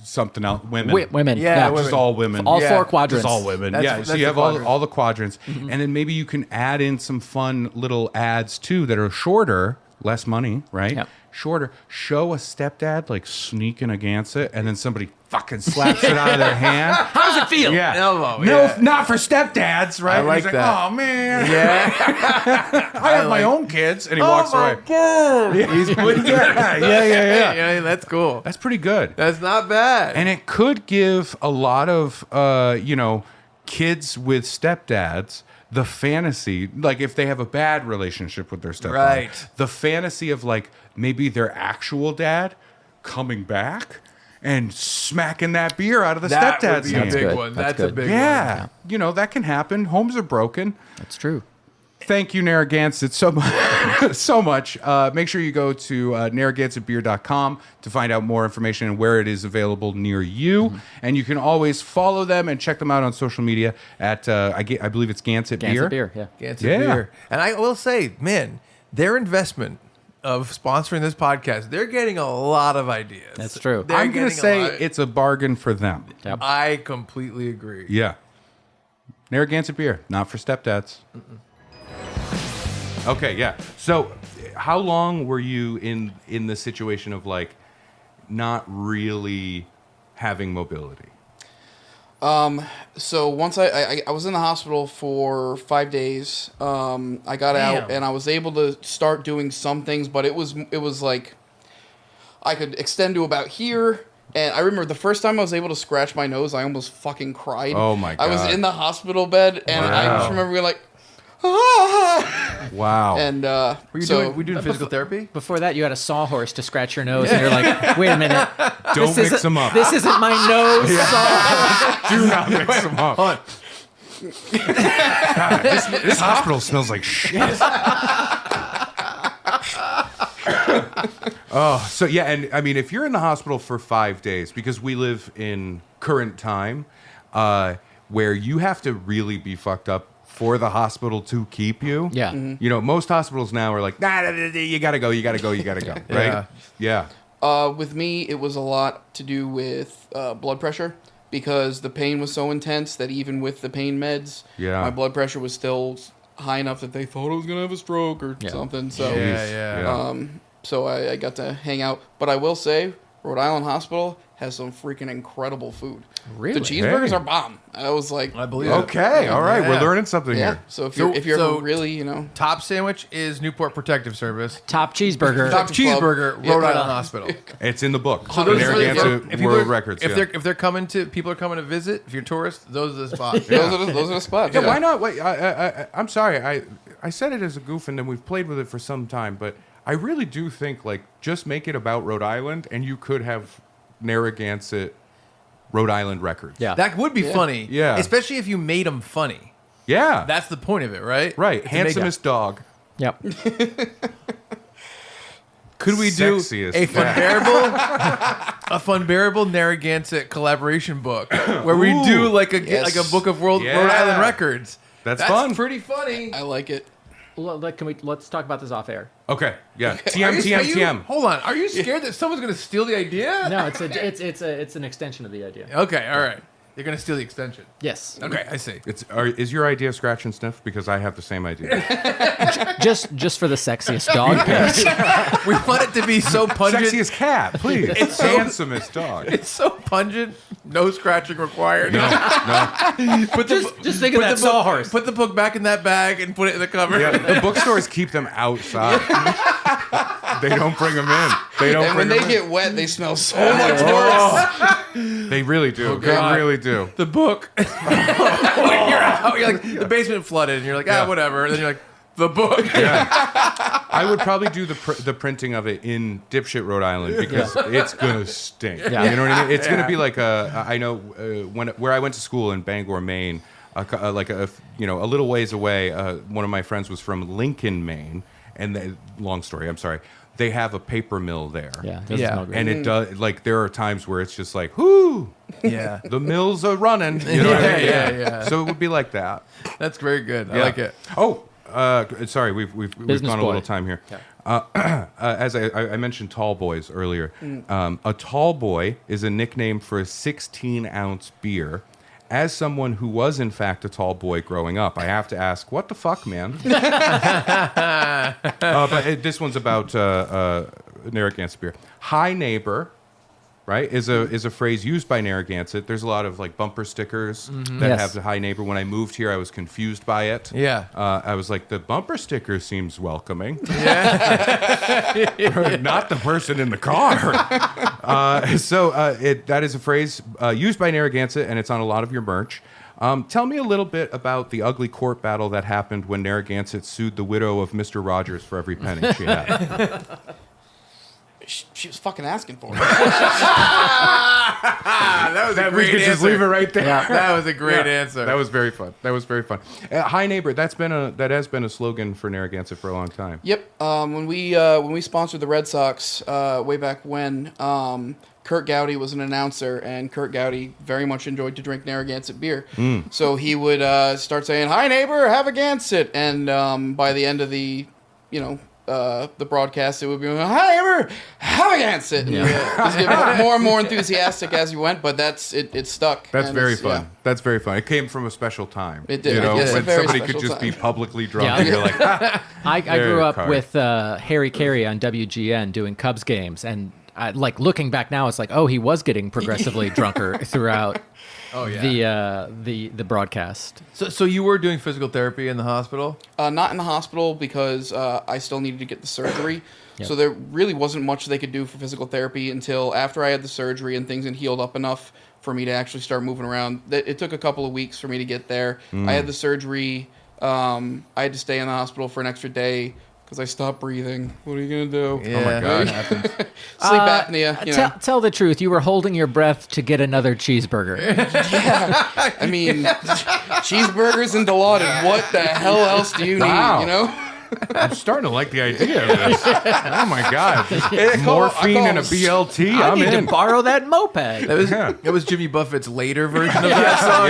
something else. Women. Women. Yeah, Just women. all women. All Yeah, four just quadrants. Just all women. That's- yeah. that's So you the have quadrant. all the quadrants, and then maybe you can add in some fun little ads too that are shorter, less money, right? Yep. Shorter. Show a stepdad like sneaking a Gansett, and then somebody fucking slaps it out of their hand. How does it feel? Yeah. Elbow, No, yeah. not for stepdads, right? I like He's that. Oh man. Yeah. I have my own kids, and he walks away. God. He's Yeah. That's cool. That's pretty good, That's not bad. and it could give a lot of kids with stepdads the fantasy, like if they have a bad relationship with their stepdad, Right. the fantasy of like maybe their actual dad coming back and smacking that beer out of the that would stepdad's be a hand. big good. one. That's That's a good. big Yeah, one. that can happen. Homes are broken. That's true. Thank you, Narragansett, so much. so much. Make sure you go to narragansettbeer.com to find out more information and where it is available near you. And you can always follow them and check them out on social media at, I believe it's Gansett Beer. Gansett beer. Yeah. Gansett Yeah. Beer. And I will say, man, their investment of sponsoring this podcast, they're getting a lot of ideas. That's true. They're I'm going to getting a say lot. it's a bargain for them. Yep. I completely agree. Yeah. Narragansett Beer, not for stepdads. Okay, yeah. So how long were you in the situation of like not really having mobility? So once I was in the hospital for 5 days. I got out Damn. and I was able to start doing some things, but it was like I could extend to about here. And I remember the first time I was able to scratch my nose, I almost fucking cried. Oh my I was God. in the hospital bed, and I Wow. just remember being like, ah! Wow. And Were you so doing physical therapy? Before that, you had a sawhorse to scratch your nose, and you're like, "Wait a minute, Don't mix them up. This isn't my nose." Do not mix them up. Hold on. This hospital smells like shit. Oh, so yeah, and I mean, if you're in the hospital for 5 days, because we live in current time, where you have to really be fucked up for the hospital to keep you. Yeah. You know, most hospitals now are like, nah, you gotta go, right? Yeah. With me, it was a lot to do with blood pressure because the pain was so intense that even with the pain meds, my blood pressure was still high enough that they thought I was gonna have a stroke or something. So so I got to hang out. But I will say, Rhode Island Hospital has some freaking incredible food. Really? The cheeseburgers are bomb. I was like, I believe it. Okay, all right, Yeah. we're learning something yeah. here. So if you're So- ever really, you know, Top sandwich is Newport Protective Service. Top cheeseburger. Top Club. cheeseburger, Yeah. Rhode Island Hospital. It's in the book. So those Narragansett World Records. If they're coming to, people are coming to visit. If you're tourists, those are the spots. those are the spots. Yeah, why not? Wait, I'm sorry. I said it as a goof, and then we've played with it for some time, but I really do think, like, just make it about Rhode Island, and you could have Narragansett Rhode Island Records. Yeah. That would be funny. Yeah. Especially if you made them funny. Yeah. That's the point of it, right? right. To make Handsomest dog. Yep. Could we do Sexiest. a Funbearable Narragansett collaboration book where we Ooh. do like a Yes. book of Rhode Yeah. Island records? That's fun. Pretty funny. I like it. Let's talk about this off air. Okay. Yeah. Are TM, you- are you- TM. Hold on. Are you scared that someone's going to steal the idea? No, it's an extension of the idea. Okay. All right. They're going to steal the extension. Yes. Okay. I see. Is your idea scratch and sniff? Because I have the same idea. Just for the sexiest dog pick. We want it to be so pungent. Sexiest cat, please. It's so- Handsomest dog. It's so pungent. No scratching required. No. Put the, Just think of that sawhorse. Put the book back in that bag and put it in the cupboard. Yeah, the bookstores keep them outside. They don't bring them in. They don't And bring when they them get wet, they smell so much worse. in. They really do. They God. really do. The book. When you're out, you're like, the basement flooded, and you're like, Yeah. whatever. And then you're like, the book. I would probably do the printing of it in dipshit Rhode Island because it's gonna stink. Yeah. You know what I mean? It's gonna be like I know where I went to school in Bangor, Maine, a little ways away. One of my friends was from Lincoln, Maine, and long story. I'm sorry. They have a paper mill there. Yeah. Doesn't Yeah. smell great. And it does, like, there are times where it's just like, whoo, Yeah. the mills are running. You know what I mean? Yeah. So it would be like that. That's very good. I Yeah. like it. Oh, sorry, we've Business gone a boy. little time here. As I mentioned, tall boys earlier. A tall boy is a nickname for a 16-ounce beer. As someone who was in fact a tall boy growing up, I have to ask, what the fuck, man? This one's about Narragansett beer. Hi neighbor. Right, is a phrase used by Narragansett. There's a lot of like bumper stickers that Yes. have the hi neighbor. When I moved here, I was confused by it. Yeah. I was like, the bumper sticker seems welcoming. Not the person in the car. That is a phrase used by Narragansett, and it's on a lot of your merch. Tell me a little bit about the ugly court battle that happened when Narragansett sued the widow of Mr. Rogers for every penny she had. She was fucking asking for it. That was a we great could answer. just leave it right there. That was a great Yeah. answer. That was very fun. Hi neighbor. That has been a slogan for Narragansett for a long time. Yep. When we sponsored the Red Sox way back when, Kurt Gowdy was an announcer, and Kurt Gowdy very much enjoyed to drink Narragansett beer. So he would start saying, "Hi neighbor, have a Gansett," and by the end of the broadcast, it would be, "Hi neighbor, have a Gansett." And just get more and more enthusiastic as you went, but it stuck. That's And very it's- fun. yeah. That's very fun. It came from a special time. It did. You know, It's a when very somebody could special just be time. publicly drunk. Yeah. And you're like, I There, grew up Carr. with Harry Carey on WGN doing Cubs games, and like looking back now, it's like, oh, he was getting progressively drunker throughout the broadcast. So you were doing physical therapy in the hospital? Not in the hospital because I still needed to get the surgery. So there really wasn't much they could do for physical therapy until after I had the surgery and things had healed up enough for me to actually start moving around. It took a couple of weeks for me to get there. I had the surgery. I had to stay in the hospital for an extra day because I stopped breathing. What are you gonna do? Yeah, Oh my God. that happens. Sleep apnea. You know. Tell the truth. You were holding your breath to get another cheeseburger. Yeah. I mean, cheeseburgers and Dilaudid. What the hell else do you need? Wow. You know. I'm starting to like the idea of this. Oh my God. I call Morphine and a them- BLT. I I'm need in. to borrow that moped. That was Jimmy Buffett's later version of that song.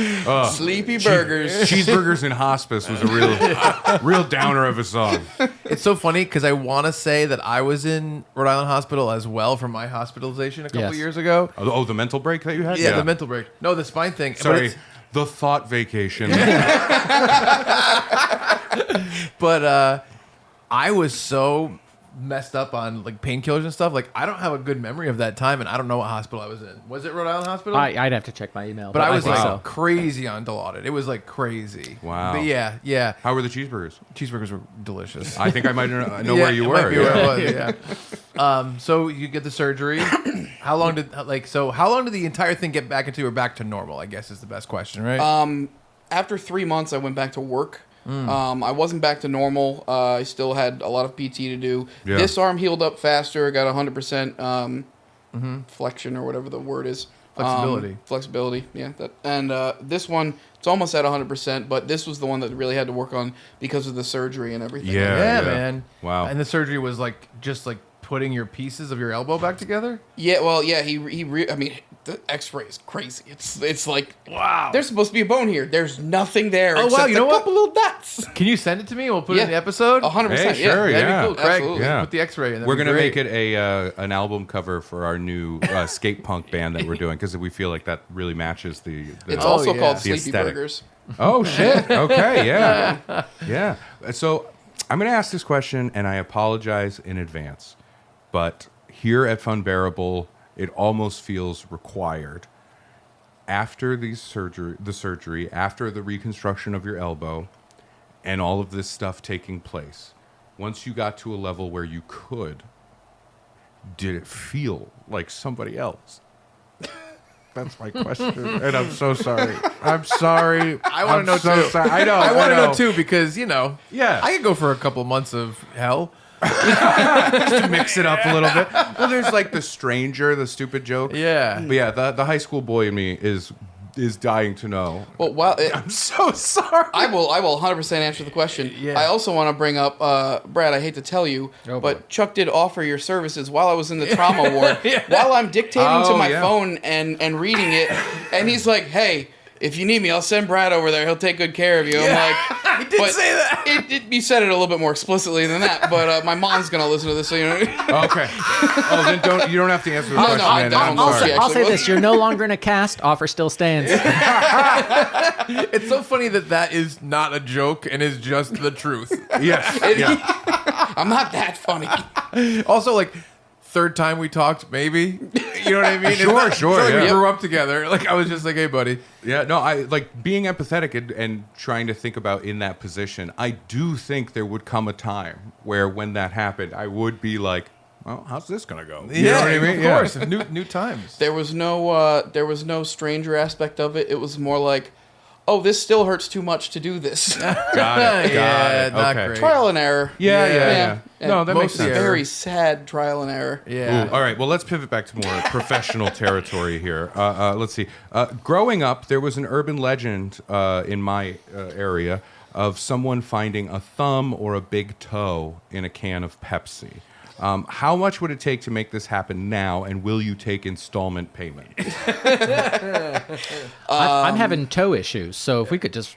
Yeah. Sleepy burgers. Cheeseburgers in Hospice was a real downer of a song. It's so funny because I want to say that I was in Rhode Island Hospital as well for my hospitalization a couple Yes. years ago. Oh, the mental break that you had? Yeah, the mental break. No, the spine thing. But Sorry, it's- the thought vacation. But I was so messed up on like painkillers and stuff. Like I don't have a good memory of that time, and I don't know what hospital I was in. Was it Rhode Island Hospital? I'd have to check my email. but I was think like so. crazy on Dilaudid. It was like crazy. Wow. But yeah. How were the cheeseburgers? Cheeseburgers were delicious. I think I might know Yeah, where you it were. might be where I was, yeah. So you get the surgery. How long did the entire thing get back into or back to normal? I guess is the best question, right? After 3 months, I went back to work. I wasn't back to normal. I still had a lot of PT to do. Yeah. This arm healed up faster. I got 100% flexion or whatever the word is. Flexibility, yeah. And this one, it's almost at 100%, but this was the one that really had to work on because of the surgery and everything. Yeah. Man. Wow. And the surgery was like just like putting your pieces of your elbow back together. Yeah, well, yeah, I mean, the X-ray is crazy. It's like, wow. There's supposed to be a bone here. There's nothing there. Oh, wow, except you know a what? couple little dots. Can you send it to me? We'll put it in the Yeah. episode. 100%. Hey, sure, yeah. yeah. That'd be cool, Craig. Absolutely. Yeah. Put the X-ray in. We're gonna make it an album cover for our new skate punk band that we're doing because we feel like that really matches the It's also yeah. called The Sleepy aesthetic. Burgers. Oh shit. Okay. Yeah. Yeah. So I'm gonna ask this question, and I apologize in advance, but here at Funbearable, it almost feels required. After the surgery, after the reconstruction of your elbow, and all of this stuff taking place, once you got to a level where you could, did it feel like somebody else? That's my question, and I'm so sorry. I'm sorry. I want to know so too. sorry. I know. I want to know too because Yeah. I could go for a couple months of hell. Just to mix it up a little bit. Well, there's like the stranger, the stupid joke. Yeah. But yeah, the high school boy in me is dying to know. Well, while I'm so sorry. I will 100% answer the question. Yeah. I also want to bring up, Brad, I hate to tell you, but Chuck did offer your services while I was in the trauma ward, while I'm dictating to my phone and reading it, and he's like, hey, if you need me, I'll send Brad over there. He'll take good care of you. I'm like, I did say that. You said it a little bit more explicitly than that, but my mom's going to listen to this, so you know. Okay. Oh, then you don't have to answer the No, question. no, I then. don't. I'm I'll sorry. say, I'll say this: you're no longer in a cast. Offer still stands. It's so funny that is not a joke and is just the truth. Yes. Yeah. I'm not that funny. Also, like, third time we talked, maybe. You know what I mean? Sure, It's sure, not like yeah. we grew up together. Like, I was just like, hey, buddy. Yeah. No, I like being empathetic and trying to think about in that position. I do think there would come a time where, when that happened, I would be like, well, how's this gonna go? You know what I mean? Of Yeah. course. New times. There was no stranger aspect of it. It was more like, oh, this still hurts too much to do this. Got it. Yeah, Got it. not Okay. great. Trial and error. Yeah. And No, that makes mostly sense. very sad trial and error. Yeah. Ooh, all right. Well, let's pivot back to more professional territory here. Let's see. Growing up, there was an urban legend in my area of someone finding a thumb or a big toe in a can of Pepsi. How much would it take to make this happen now, and will you take installment payment? I'm having toe issues, so if we could just,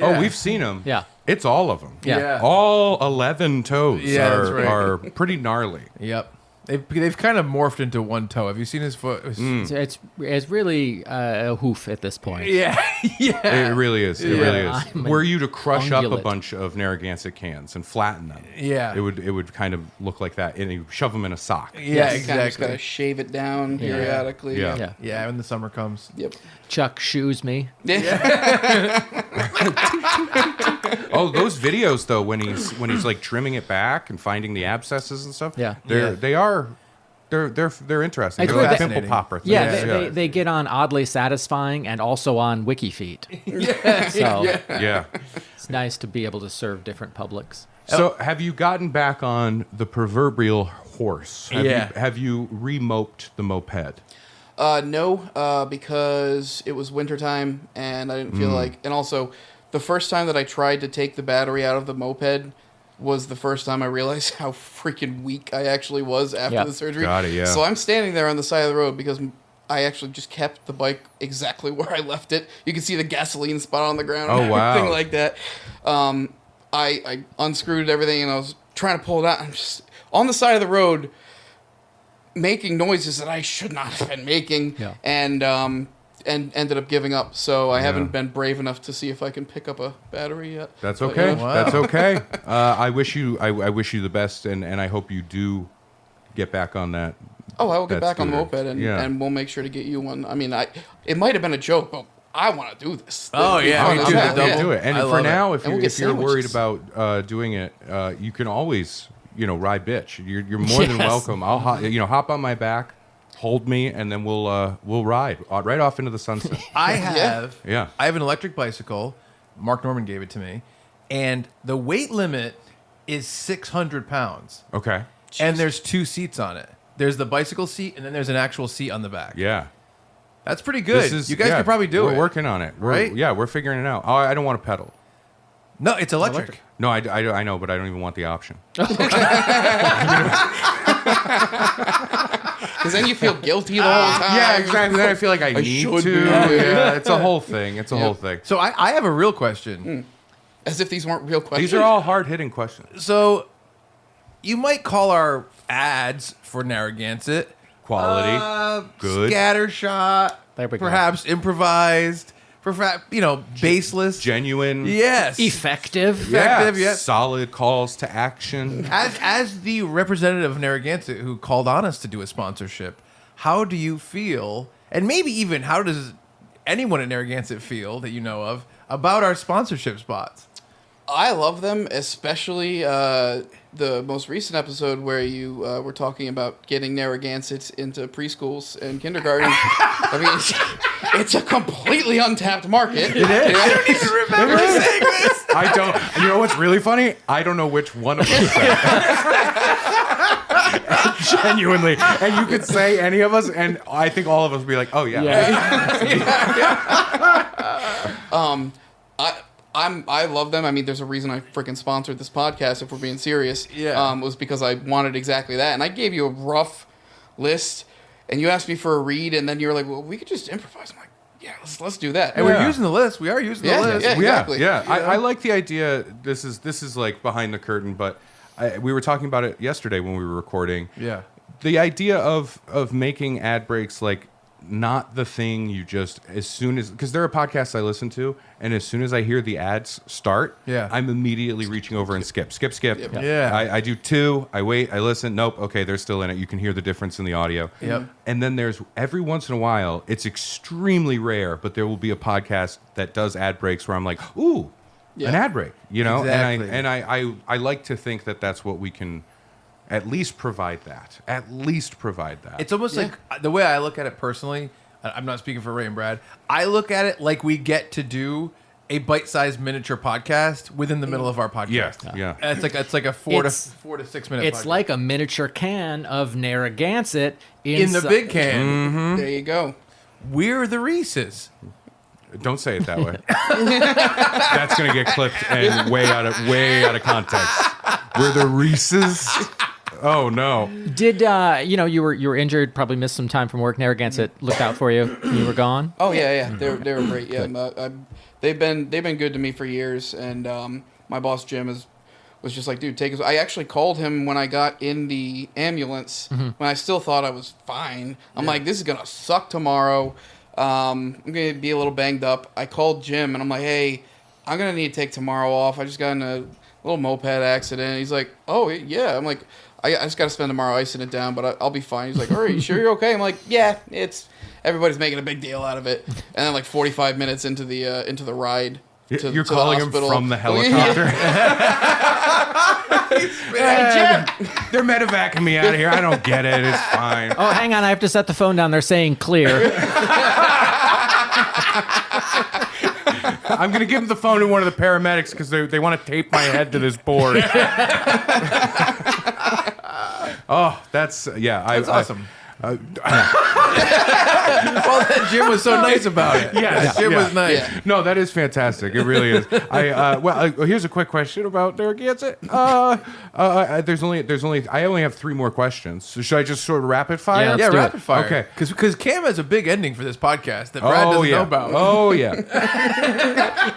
Oh, we've seen them. Yeah. It's all of them. Yeah. All 11 toes Yeah, that's right. are pretty gnarly. Yep. They've kind of morphed into one toe. Have you seen his foot? it's really a hoof at this point. Yeah. Yeah. It really is. It really is. I'm an Were you to crush up a ungulate. bunch of Narragansett cans and flatten them, Yeah. it would kind of look like that, and you shove them in a sock. Yeah, You kind of just exactly. gotta shave it down periodically. Yeah. Yeah. Yeah, when the summer comes. Yep. Chuck shoes me. Oh, those videos though, when he's like trimming it back and finding the abscesses and stuff. Yeah. They're they're interesting. It's They're like weird. pimple popper things. Yeah, they get on oddly satisfying and also on WikiFeet. So yeah. it's nice to be able to serve different publics. So have you gotten back on the proverbial horse? Have you remoped the moped? No, because it was wintertime and I didn't feel like... And also, the first time that I tried to take the battery out of the moped was the first time I realized how freaking weak I actually was after the surgery. Got it, yeah. So I'm standing there on the side of the road because I actually just kept the bike exactly where I left it. You can see the gasoline spot on the ground and everything like that. I unscrewed everything and I was trying to pull it out. I'm just on the side of the road making noises that I should not have been making and ended up giving up. So I haven't been brave enough to see if I can pick up a battery yet. That's But, okay. yeah. Wow. That's okay. I wish you the best, and I hope you do get back on that. Oh, I will get that back on the scooter. moped Yeah. and we'll make sure to get you one. I mean, it might have been a joke, but I want to do this. Oh, yeah. I mean, I'm dude, down. do it. And I for love now, it. if And we'll get you're worried sandwiches. about doing it, you can always ride bitch. You're more than Yes. welcome. I'll hop on my back, hold me, and then we'll ride right off into the sunset. I have Yeah. I have an electric bicycle. Mark Norman gave it to me, and the weight limit is 600 pounds. Okay. And there's 2 seats on it. There's the bicycle seat, and then there's an actual seat on the back. Yeah. That's pretty good. You guys could probably do it. We're working on it. Right? Yeah, we're figuring it out. Oh, I don't want to pedal. No, it's electric. No, I know, but I don't even want the option. Because then you feel guilty the whole time. Yeah, exactly. Then I feel like I need should to. do it. Yeah, it's a whole thing. It's a whole thing. So I have a real question. As if these weren't real questions. These are all hard-hitting questions. So you might call our ads for Narragansett Quality, good, scattershot, There we go. perhaps improvised, baseless. genuine, Yes. Effective. Effective, yes. solid calls to action. As the representative of Narragansett who called on us to do a sponsorship, how do you feel, and maybe even how does anyone in Narragansett feel that you know of about our sponsorship spots? I love them, especially the most recent episode where you were talking about getting Narragansett into preschools and kindergarten. I mean, it's a completely untapped market. It is. I don't even remember saying this. I don't. You know what's really funny? I don't know which one of us said it. Genuinely, and you could say any of us, and I think all of us would be like, "Oh yeah." I love them. I mean, there's a reason I freaking sponsored this podcast, if we're being serious. Yeah. Was because I wanted exactly that. And I gave you a rough list, and you asked me for a read, and then you were like, well, we could just improvise. I'm like, yeah, let's do that. And Yeah. we're using the list. We are using Yeah, the list. yeah. Exactly. Yeah. I like the idea. This is like behind the curtain, but we were talking about it yesterday when we were recording. Yeah. The idea of making ad breaks like not the thing you just as soon as, because there are podcasts I listen to, and as soon as I hear the ads start, I'm immediately reaching over and skip. Yep. Yeah. I do 2. I wait. I listen. Nope. Okay, they're still in it. You can hear the difference in the audio. Yep. And then there's every once in a while, it's extremely rare, but there will be a podcast that does ad breaks where I'm like, ooh, an ad break, Exactly. And I like to think that that's what we can at least provide that. It's almost like the way I look at it personally. I'm not speaking for Ray and Brad. I look at it like we get to do a bite-sized miniature podcast within the middle of our podcast. Yeah. It's like a 4 to 6 minute. It's podcast. like a miniature can of Narragansett in the big can. Mm-hmm. There you go. We're the Reese's. Don't say it that way. That's gonna get clipped and way out of context. We're the Reese's. Oh no! Did you were injured, probably missed some time from work. Narragansett looked out for you. You were gone. Oh yeah. They were great. Yeah, they've been good to me for years, and my boss Jim was just like, dude, take us. I actually called him when I got in the ambulance when I still thought I was fine. I'm like, this is gonna suck tomorrow. I'm gonna be a little banged up. I called Jim and I'm like, hey, I'm gonna need to take tomorrow off. I just got in a little moped accident. He's like, oh yeah. I'm like, I just got to spend tomorrow icing it down, but I'll be fine. He's like, all right, you sure you're okay? I'm like, yeah, everybody's making a big deal out of it. And then like 45 minutes into the ride. You're calling him hospital. from the helicopter. Hey, Jim, they're medevacing me out of here. I don't get it. It's fine. Oh, hang on. I have to set the phone down. They're saying clear. I'm going to give them the phone to one of the paramedics because they want to tape my head to this board. Oh, that's awesome. Well, that Jim was so nice about it. Yes, Jim yeah. was nice. Yeah. No, that is fantastic. It really is. Here's a quick question about Narragansett. I only have 3 more questions. So should I just sort of rapid fire? Yeah, Yeah, do it. rapid fire. Okay. Because Cam has a big ending for this podcast that Brad doesn't know about. Oh yeah.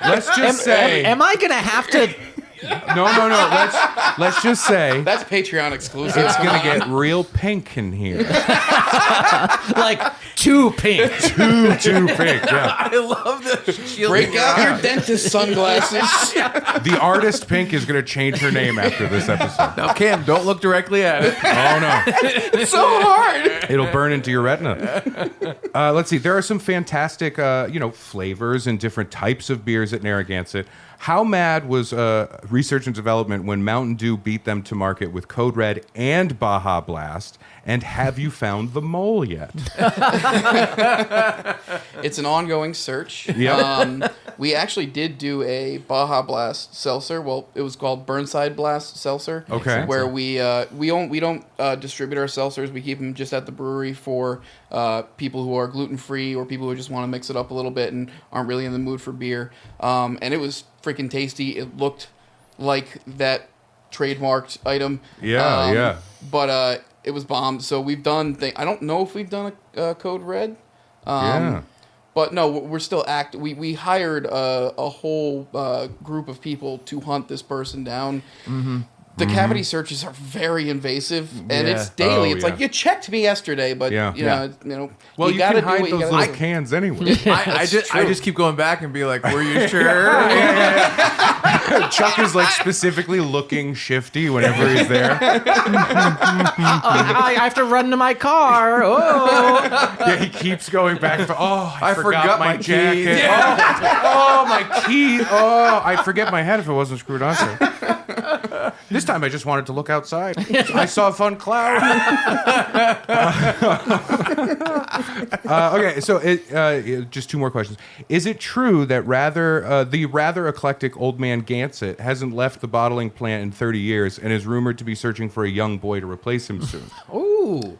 Let's just say. Am I going to have to... No. Let's just say That's Patreon exclusive. it's gonna get real pink in here. like too pink? Too pink. Yeah. I love the shielding Break your out your eyes. dentist sunglasses. The artist Pink is gonna change her name after this episode. Now, Cam, don't look directly at it. Oh no. It's so hard. It'll burn into your retina. Let's see. There are some fantastic, flavors and different types of beers at Narragansett. How mad was research and development when Mountain Dew beat them to market with Code Red and Baja Blast? And have you found the mole yet? It's an ongoing search. Yep. We actually did do a Baja Blast seltzer. Well, it was called Burnside Blast Seltzer. Okay. Where we don't distribute our seltzers. We keep them just at the brewery for people who are gluten free or people who just want to mix it up a little bit and aren't really in the mood for beer. And it was freaking tasty. It looked like that trademarked item. Yeah. But it was bomb. So we've done. I don't know if we've done a Code Red. Yeah. But no, we're still active. We hired a whole group of people to hunt this person down. Mm-hmm. The cavity searches are very invasive, and it's daily. It's like, you checked me yesterday, but Yeah. you know, Well, you gotta can hide do what you those gotta little do. cans anyway. I just keep going back and be like, were you sure? Chuck is like specifically looking shifty whenever he's there. I have to run to my car. Oh. Yeah, he keeps going back. I forgot my jacket. keys. Oh, my key. Oh, I'd forget my head if it wasn't screwed onto. This time I just wanted to look outside. I saw a fun cloud. Okay, so just 2 more questions. Is it true that the rather eclectic old man Gansett hasn't left the bottling plant in 30 years and is rumored to be searching for a young boy to replace him soon? Ooh.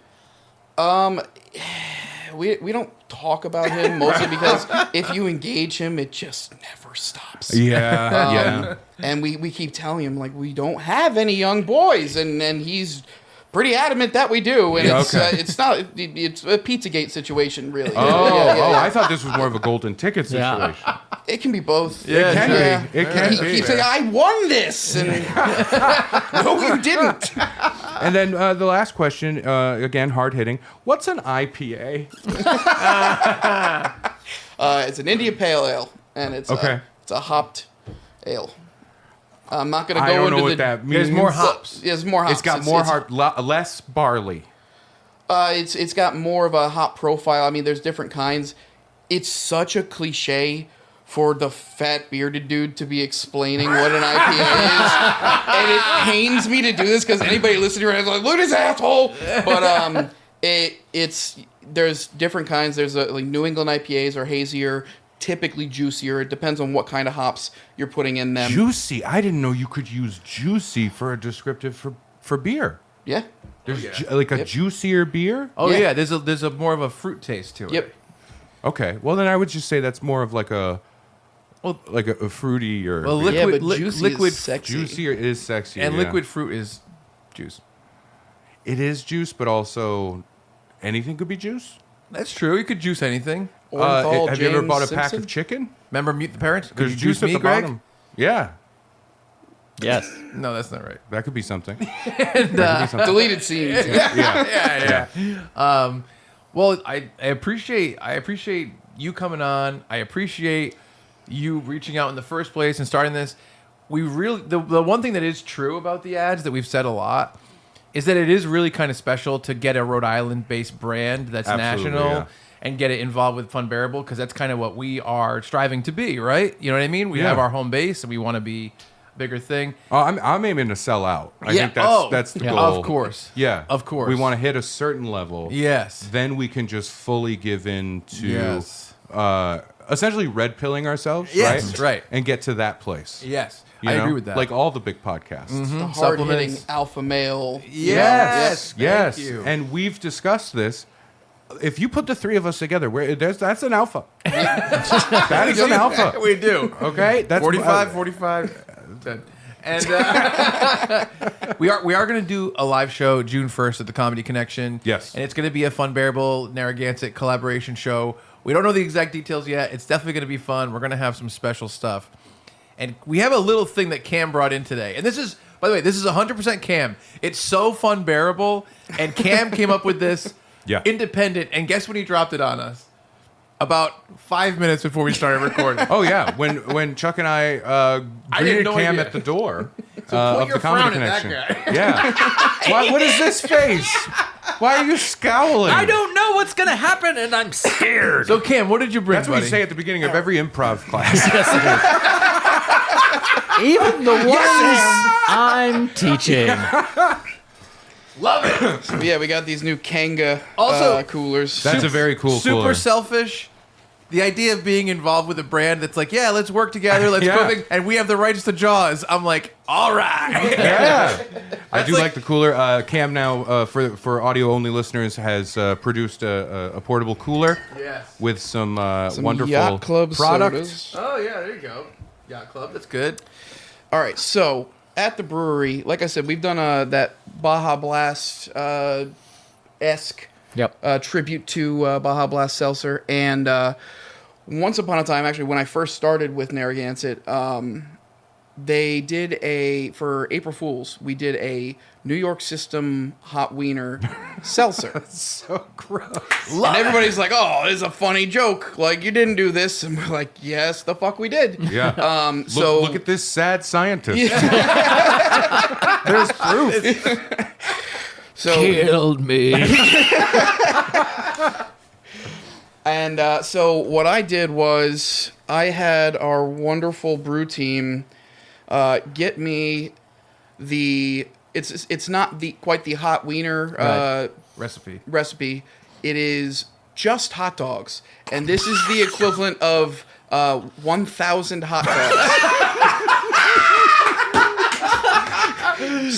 We don't talk about him mostly because if you engage him, it just never stops. Yeah. And we keep telling him like we don't have any young boys, and he's pretty adamant that we do. And it's not it's a Pizzagate situation really. I thought this was more of a golden ticket situation. Yeah. It can be both. It can be. It can He be. keeps saying, "I won this," and no, you didn't. And then the last question, again, hard hitting. What's an IPA? It's an India Pale Ale, and it's a hopped ale. I'm not going to go I don't into know what that means. There's more hops. There's more hops. It's got more less barley. It's got more of a hop profile. I mean, there's different kinds. It's such a cliche for the fat bearded dude to be explaining what an IPA is, and it pains me to do this because anybody listening right now is like, "Look at this asshole!" But there's different kinds. There's like New England IPAs are hazier, typically juicier. It depends on what kind of hops you're putting in them. Juicy. I didn't know you could use juicy for a descriptive for beer. Yeah. There's a juicier beer. Oh Yeah. yeah, there's a more of a fruit taste to it. Yep. Okay. Well, then I would just say that's more of like a fruity or Well, Yeah, liquid, but juicy liquid, is sexy. juicier is sexy. and yeah. liquid fruit is juice. It is juice, but also anything could be juice. That's true. You could juice anything. Orenthal, Have you ever James bought a Simpson? pack of chicken? Remember Meet the Parents? Could There's you juice juice at me, the Greg? bottom. Yeah, Yes. No, that's not right. that could be something. Deleted scenes. Yeah. Well, I appreciate you coming on. I appreciate you reaching out in the first place and starting this. We really the one thing that is true about the ads that we've said a lot is that it is really kind of special to get a Rhode Island based brand that's Absolutely, national yeah. and get it involved with Funbearable because that's kind of what we are striving to be, right? You know what I mean? We Yeah. have our home base and we want to be bigger thing. I'm aiming to sell out. I Yeah. think that's the Yeah. goal. Of course. Yeah. Of course. We want to hit a certain level. Yes. Then we can just fully give in to Yes. essentially red pilling ourselves, Yes, right. And get to that place. Yes. You I know? agree with that. Like all the big podcasts. The hard-hitting Supplements. alpha male. Yes. Yes. Thank you. And we've discussed this. If you put the three of us together, that's an alpha. That is an alpha. We do. Okay? That's 45. And we are going to do a live show June 1st at the Comedy Connection. Yes. And it's going to be a Funbearable Narragansett collaboration show. We don't know the exact details yet. It's definitely going to be fun. We're going to have some special stuff. And we have a little thing that Cam brought in today. And this is, by the way, this is 100% Cam. It's so Funbearable. And Cam came up with this independent. And guess when he dropped it on us? About 5 minutes before we started recording. Oh yeah, when Chuck and I greeted no Cam idea. at the door point of your the Comedy frown at Connection. that guy. Yeah. What is this face? Why are you scowling? I don't know what's going to happen, and I'm scared. So Cam, what did you bring, That's what buddy? you say at the beginning of every improv class. Even the ones I'm teaching. Love it. So, yeah, we got these new Kanga Also- coolers. That's a very cool Super cooler. selfish. The idea of being involved with a brand that's like, yeah, let's work together, let's Yeah. go big, and we have the rights to Jaws. I'm like, all right. Yeah, I do like- like the cooler. Cam now, for audio only listeners, has produced a portable cooler Yes. with some Some wonderful Yacht Club product. sodas. Oh yeah, there you go. Yacht Club, that's good. All right, so at the brewery, like I said, we've done that Baja Blast esque Yep. tribute to Baja Blast Seltzer. And once upon a time, actually, when I first started with Narragansett, they did for April Fools, we did a New York System hot wiener seltzer. So gross. And everybody's like, oh, it's a funny joke. Like, you didn't do this. And we're like, yes, the fuck we did. Yeah. So look at this sad scientist. There's proof. So Killed me. And so what I did was I had our wonderful brew team get me it's not quite the hot wiener Right. Recipe. It is just hot dogs, and this is the equivalent of 1,000 hot dogs.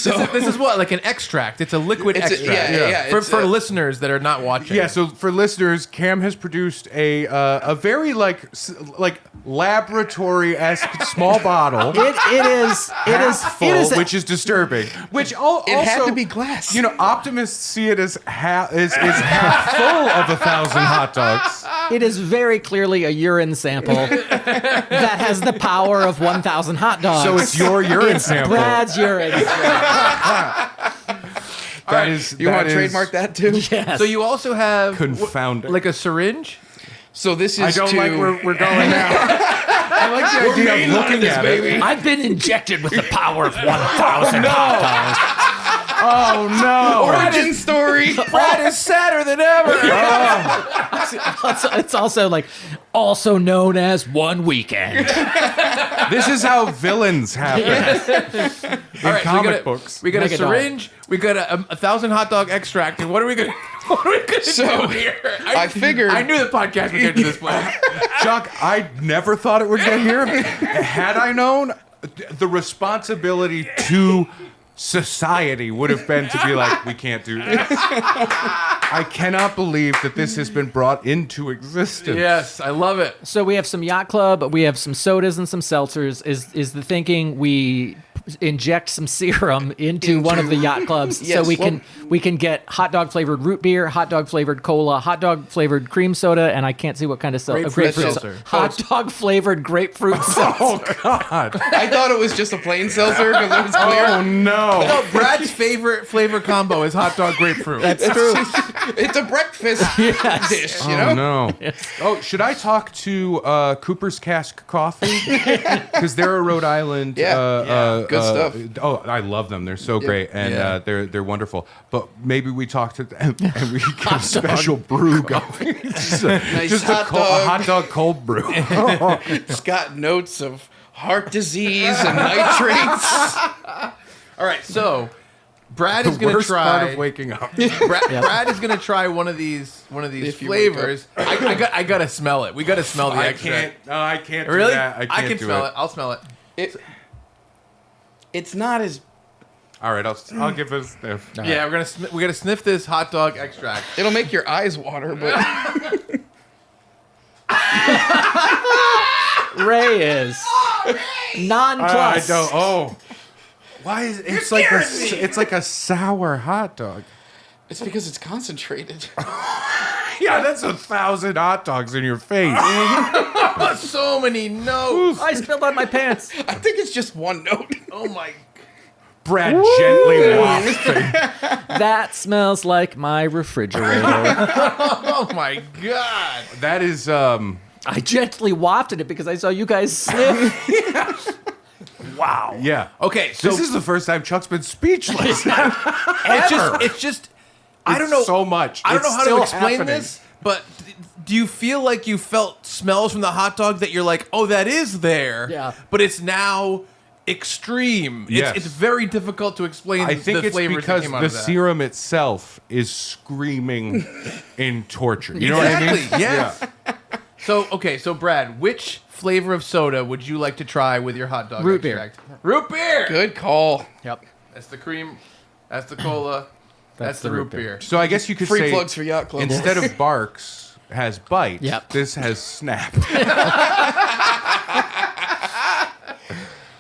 So This is what, like an extract. It's a liquid It's a- extract. yeah, For, it's for a- listeners that are not watching. Yeah, so for listeners, Cam has produced a very like laboratory-esque small bottle. It is full, which is disturbing. Which also had to be glass. You know, optimists see it as half full of 1,000 hot dogs. It is very clearly a urine sample that has the power of 1,000 hot dogs. So it's your urine It's sample. Brad's urine. That is. you want to trademark that too? Yes. So you also have Confounding. like a syringe. So this is I don't to, like where we're going now. I like the idea of looking at it. I've been injected with the power of 1,000 hot dogs. Oh no! origin story. Brad is sadder than ever. It's also also known as one weekend. This is how villains happen in All right, comic books. We got a Make a dog. syringe. We got a 1,000 hot dog extract. And what are we gonna So, do here? I figured- I knew the podcast would get to this point. Chuck, I never thought it would get here. Had I known, the responsibility to society would have been to be like, we can't do this. I cannot believe that this has been brought into existence. Yes, I love it. So we have some Yacht Club, we have some sodas and some seltzers. Is the thinking we inject some serum into one of the Yacht Clubs Yes, so we can get hot dog flavored root beer, hot dog flavored cola, hot dog flavored cream soda, and I can't see what kind of Grapefruit seltzer. Hot dog flavored grapefruit seltzer. Oh God! I thought it was just a plain seltzer because it was clear. Oh no! No, Brad's favorite flavor combo is hot dog grapefruit. That's true. It's a breakfast dish, you know? Oh no! Oh, should I talk to Cooper's Cask Coffee? Because they're a Rhode Island. Good stuff. Oh, I love them. They're so great, and Yeah. they're wonderful. But maybe we talk to them and we get a special brew going. just Nice a hot dog. hot dog cold brew. It's got notes of heart disease and nitrates. All right, so Brad is The going to worst try. part of waking up. Brad is going to try one of these If you wake flavors. I got to smell it. We got to smell the I extract. can't. No, I can't Really? do that. I can't can do smell it. I'll smell it. It's not as. All right, I'll give it a sniff. Yeah, we're gonna sniff this hot dog extract. It'll make your eyes water, but Ray is I nonplussed. don't. Oh, why is it's like a sour hot dog? it's because it's concentrated. Yeah, that's 1,000 hot dogs in your face. So many notes. I spilled on my pants. I think it's just one note. Oh my. Brad gently wafting. That smells like my refrigerator. Oh my god. That is I gently wafted it because I saw you guys sniff. Wow. yeah. Okay, so This is the first time Chuck's been speechless. it's just I don't know so much. I don't know It's how to still explain happening. this, but do you feel like you felt smells from the hot dog that you're like, oh, that is there? Yeah. But it's now extreme. Yes. It's very difficult to explain I think the it's flavors that because came out the of that. serum itself is screaming in torture. You know what I mean? Exactly, yes. So Brad, which flavor of soda would you like to try with your hot dog Root beer. extract? Root beer. Good call. Yep. That's the cream. That's the cola. That's the the root root beer. beer. So I guess you could Free say plugs for Yacht Club. instead of barks has bite. Yep. This has snap.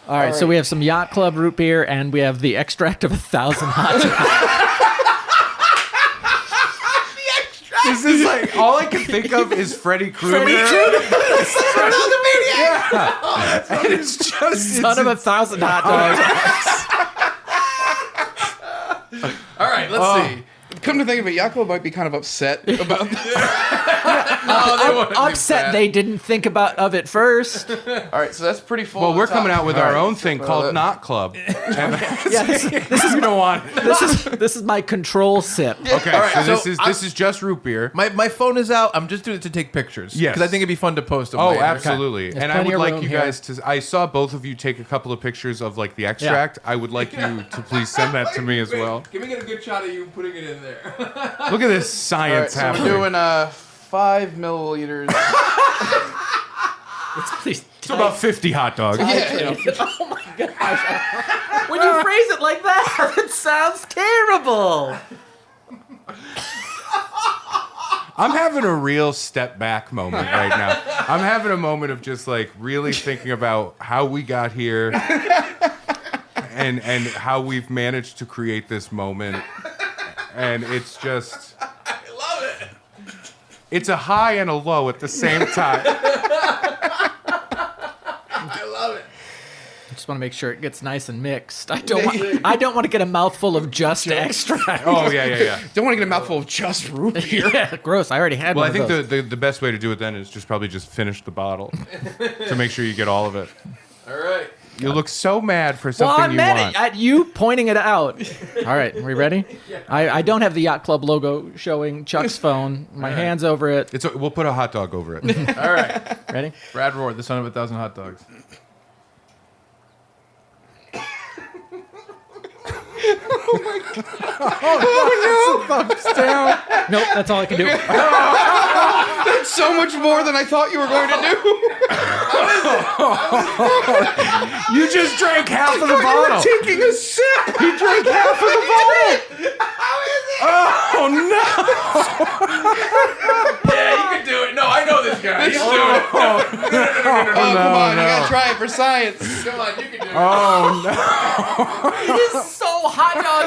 All right, so we have some Yacht Club root beer, and we have the extract of 1,000 hot dogs. This is like all I can think of is Freddy Krueger. And it's just Son of 1,000 hot dogs. All right, let's see. Come to think of it, Yacht Club might be kind of upset about I'm upset they didn't think of it first. All right, so that's pretty full. well, on the we're top. coming out with All our right. own thing called Knot Club. Yeah, this You don't want it. is my control sip. Okay, All right, so so this is just root beer. My phone is out. I'm just doing it to take pictures. Yes. Because I think it'd be fun to post them Oh, later. absolutely. There's And I plenty would of like room you here. guys to. I saw both of you take a couple of pictures of like the extract. I would like you to please send that to me as well. Can we get a good shot of you putting it in there? Look at this All right, science so happening. we're doing 5 milliliters. Please. It's about 50 hot dogs. Yeah. Oh my gosh. When you phrase it like that, it sounds terrible. I'm having a real step back moment right now. I'm having a moment of just like really thinking about how we got here and how we've managed to create this moment. And it's just I love it. it's a high and a low at the same time. I love it. I just want to make sure it gets nice and mixed. I don't want to get a mouthful of just extract. Oh yeah. Don't want to get a mouthful of just root beer. Yeah, gross. I already had Well, I one think of those. the best way to do it then is just probably just finish the bottle to make sure you get all of it. All right. You look so mad for Well, something I'm you mad want. at you pointing it out. All right, are we ready? I don't have the Yacht Club logo showing Chuck's phone. My hand's over it. We'll put a hot dog over it. All right. Ready? Brad Rohr, the son of 1,000 hot dogs. Nope, that's all I can do. That's so much more than I thought you were going to do. You just drank half of the bottle. Taking a sip. You drank half of the bottle. Oh no! Yeah, you can do it. No, I know this guy. You can do it. Oh, come on. You got to try it for science. Come on, you can do it. Oh no! It is so hot dog.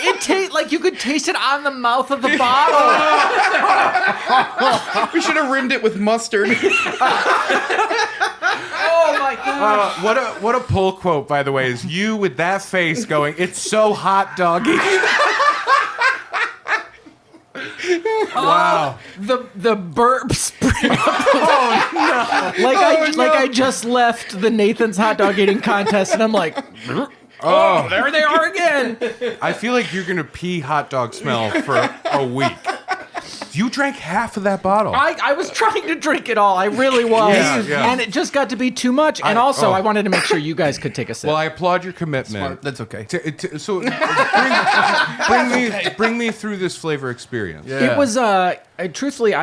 It tastes like you could taste it on the mouth of the bottle. We should have rimmed it with mustard. Oh my god. What a pull quote, by the way, is you with that face going, "It's so hot, doggy." Wow. The burp spring up. Oh no. Like I just left the Nathan's hot dog eating contest and I'm like, oh, there they are again. I feel like you're gonna pee hot dog smell for a week. You drank half of that bottle. I was trying to drink it all. I really was. Yeah. And it just got to be too much. And also, I wanted to make sure you guys could take a sip. Well, I applaud your commitment. That's okay. So bring me through this flavor experience. Yeah. It was, truthfully,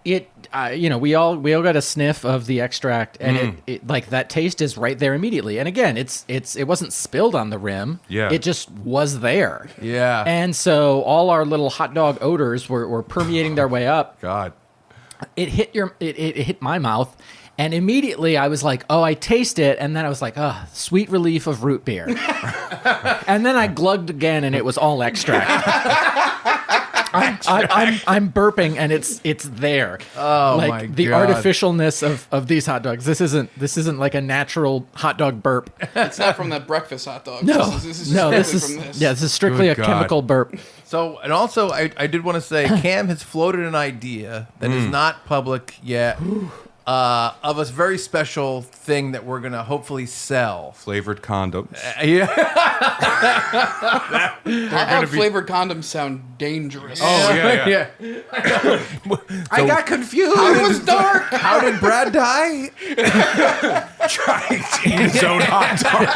we all got a sniff of the extract, and it like that taste is right there immediately. And again, it wasn't spilled on the rim. Yeah. It just was there. Yeah. And so all our little hot dog odors were permeating their way up. God. It hit my mouth, and immediately I was like, oh, I taste it, and then I was like, oh, sweet relief of root beer. And then I glugged again, and it was all extract. I'm burping, and it's there. Oh, like my the God. artificialness of these hot dogs. This isn't like a natural hot dog burp. It's not from that breakfast hot dog. No, This is this strictly is from this. this is strictly Good a God. chemical burp. So, and also, I did want to say, Cam has floated an idea that is not public yet of a very special thing that we're going to hopefully sell. Flavored condoms. Yeah. Hot dog flavored condoms sound dangerous. Oh, yeah. I got confused. It was dark. How did Brad die? Trying to eat his own hot dog.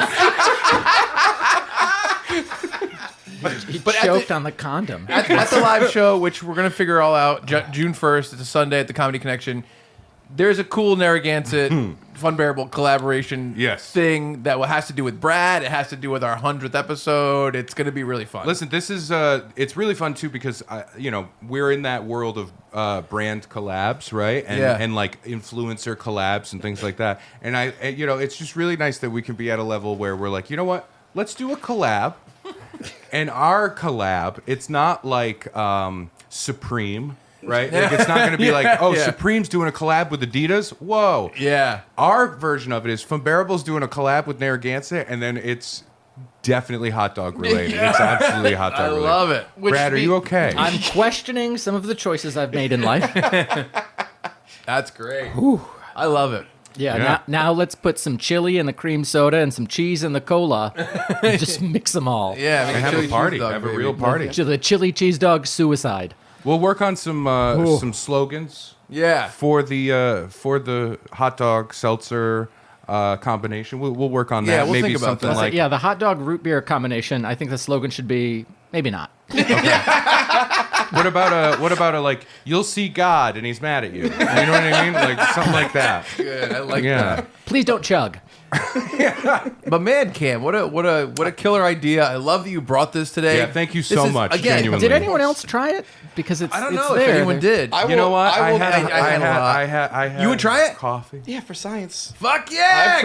He But at choked on the condom. at the live show, which we're going to figure all out, June 1st, it's a Sunday at the Comedy Connection. There's a cool Narragansett Funbearable collaboration thing that has to do with Brad. It has to do with our 100th episode. It's going to be really fun. Listen, this is it's really fun too because we're in that world of brand collabs, right? And Yeah. and like influencer collabs and things like that. And it's just really nice that we can be at a level where we're like, you know what? Let's do a collab. And our collab, it's not like Supreme. Right? Like it's not going to be like, Supreme's doing a collab with Adidas. Whoa. Yeah. Our version of it is Funbearable's doing a collab with Narragansett, and then it's definitely hot dog related. It's absolutely hot dog related. I love it. Brad, are you okay? I'm questioning some of the choices I've made in life. That's great. I love it. Yeah. Now let's put some chili in the cream soda and some cheese in the cola. Just mix them all. Yeah. And have a party. Have a real party. The chili cheese dog suicide. We'll work on some slogans. Yeah. For the hot dog seltzer combination. We'll work on that. Yeah, we'll Maybe think about something that. like the hot dog root beer combination. I think the slogan should be maybe not. What about a like you'll see God and he's mad at you. You know what I mean? Like something like that. Good. I like Yeah. that. Please don't chug. But man, Cam, what a killer idea! I love that you brought this today. Yeah, thank you so much, Again, genuinely. Did anyone else try it? Because it's I don't it's know there. if anyone did. You know what? I had You would try it? coffee. Yeah, for science. Fuck yeah!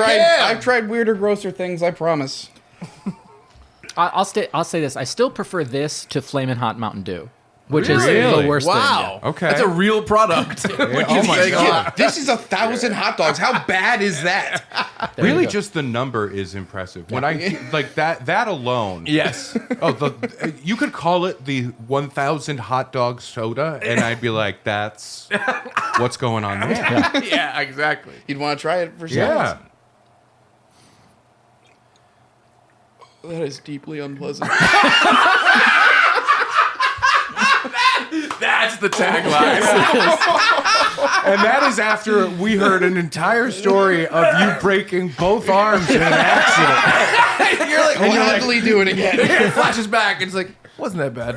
I've tried weirder, grosser things. I promise. I'll say this. I still prefer this to Flamin' Hot Mountain Dew, which is Really? the worst Wow. thing. Okay. That's a real product. Oh my God. This is 1,000 hot dogs. How bad is that? Really, just the number is impressive. When I like that alone. Yes. Oh, you could call it the 1,000 hot dog soda, and I'd be like, "That's what's going on there." Yeah, exactly. You'd want to try it for science. Yeah. That is deeply unpleasant. That's the tagline. And that is after we heard an entire story of you breaking both arms in an accident. You're like, Gladly do it again. it flashes back. And it's like, wasn't that bad?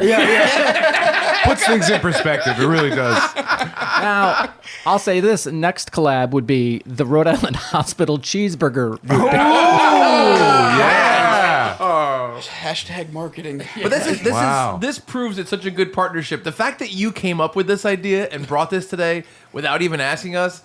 Puts things in perspective. It really does. Now, I'll say this: next collab would be the Rhode Island Hospital cheeseburger. Root beer. Yeah. Hashtag marketing. But Wow. this proves it's such a good partnership. The fact that you came up with this idea and brought this today without even asking us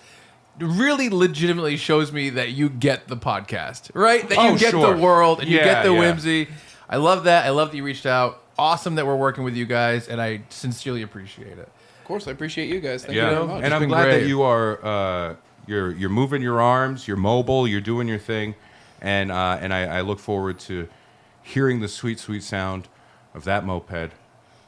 really legitimately shows me that you get the podcast, right? That you get sure. the world and you Yeah, get the yeah. whimsy. I love that. I love that you reached out. Awesome that we're working with you guys, and I sincerely appreciate it. Of course, I appreciate you guys. Thank you very much. And I'm been glad great. that you are you're moving your arms, you're mobile, you're doing your thing, and I look forward to hearing the sweet sound of that moped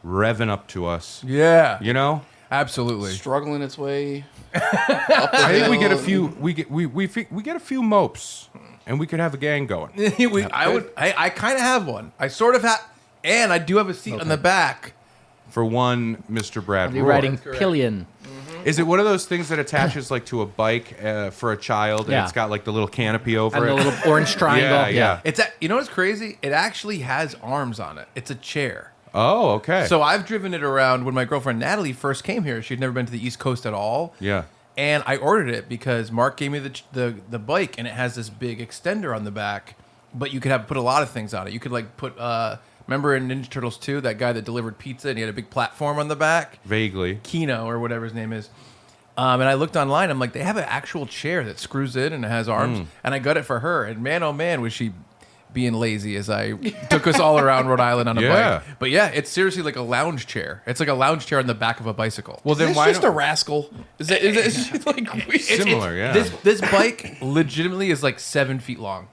revving up to us. Yeah. You know, Absolutely. Struggling its way. I think we get a few we get a few mopes, and we could have a gang going. I kind of have one. I sort of have, and I do have a seat on the back for one Mr. Brad I'll be Rohr. riding pillion. Is it one of those things that attaches like to a bike for a child, and Yeah. it's got like the little canopy over And it? the little orange triangle. Yeah. You know what's crazy? It actually has arms on it. It's a chair. Oh, okay. So I've driven it around when my girlfriend Natalie first came here. She'd never been to the East Coast at all. yeah. And I ordered it because Mark gave me the bike, and it has this big extender on the back. But you could put a lot of things on it. You could like put. Remember in Ninja Turtles 2, that guy that delivered pizza and he had a big platform on the back? Vaguely. Kino or whatever his name is. And I looked online. I'm like, they have an actual chair that screws in and it has arms. And I got it for her. And man, oh man, was she being lazy as I took us all around Rhode Island on a Yeah. bike. But yeah, it's seriously like a lounge chair. It's like a lounge chair on the back of a bicycle. Well, then Is why this just don't- a rascal? Is it like Similar, yeah. This bike legitimately is like 7 feet long.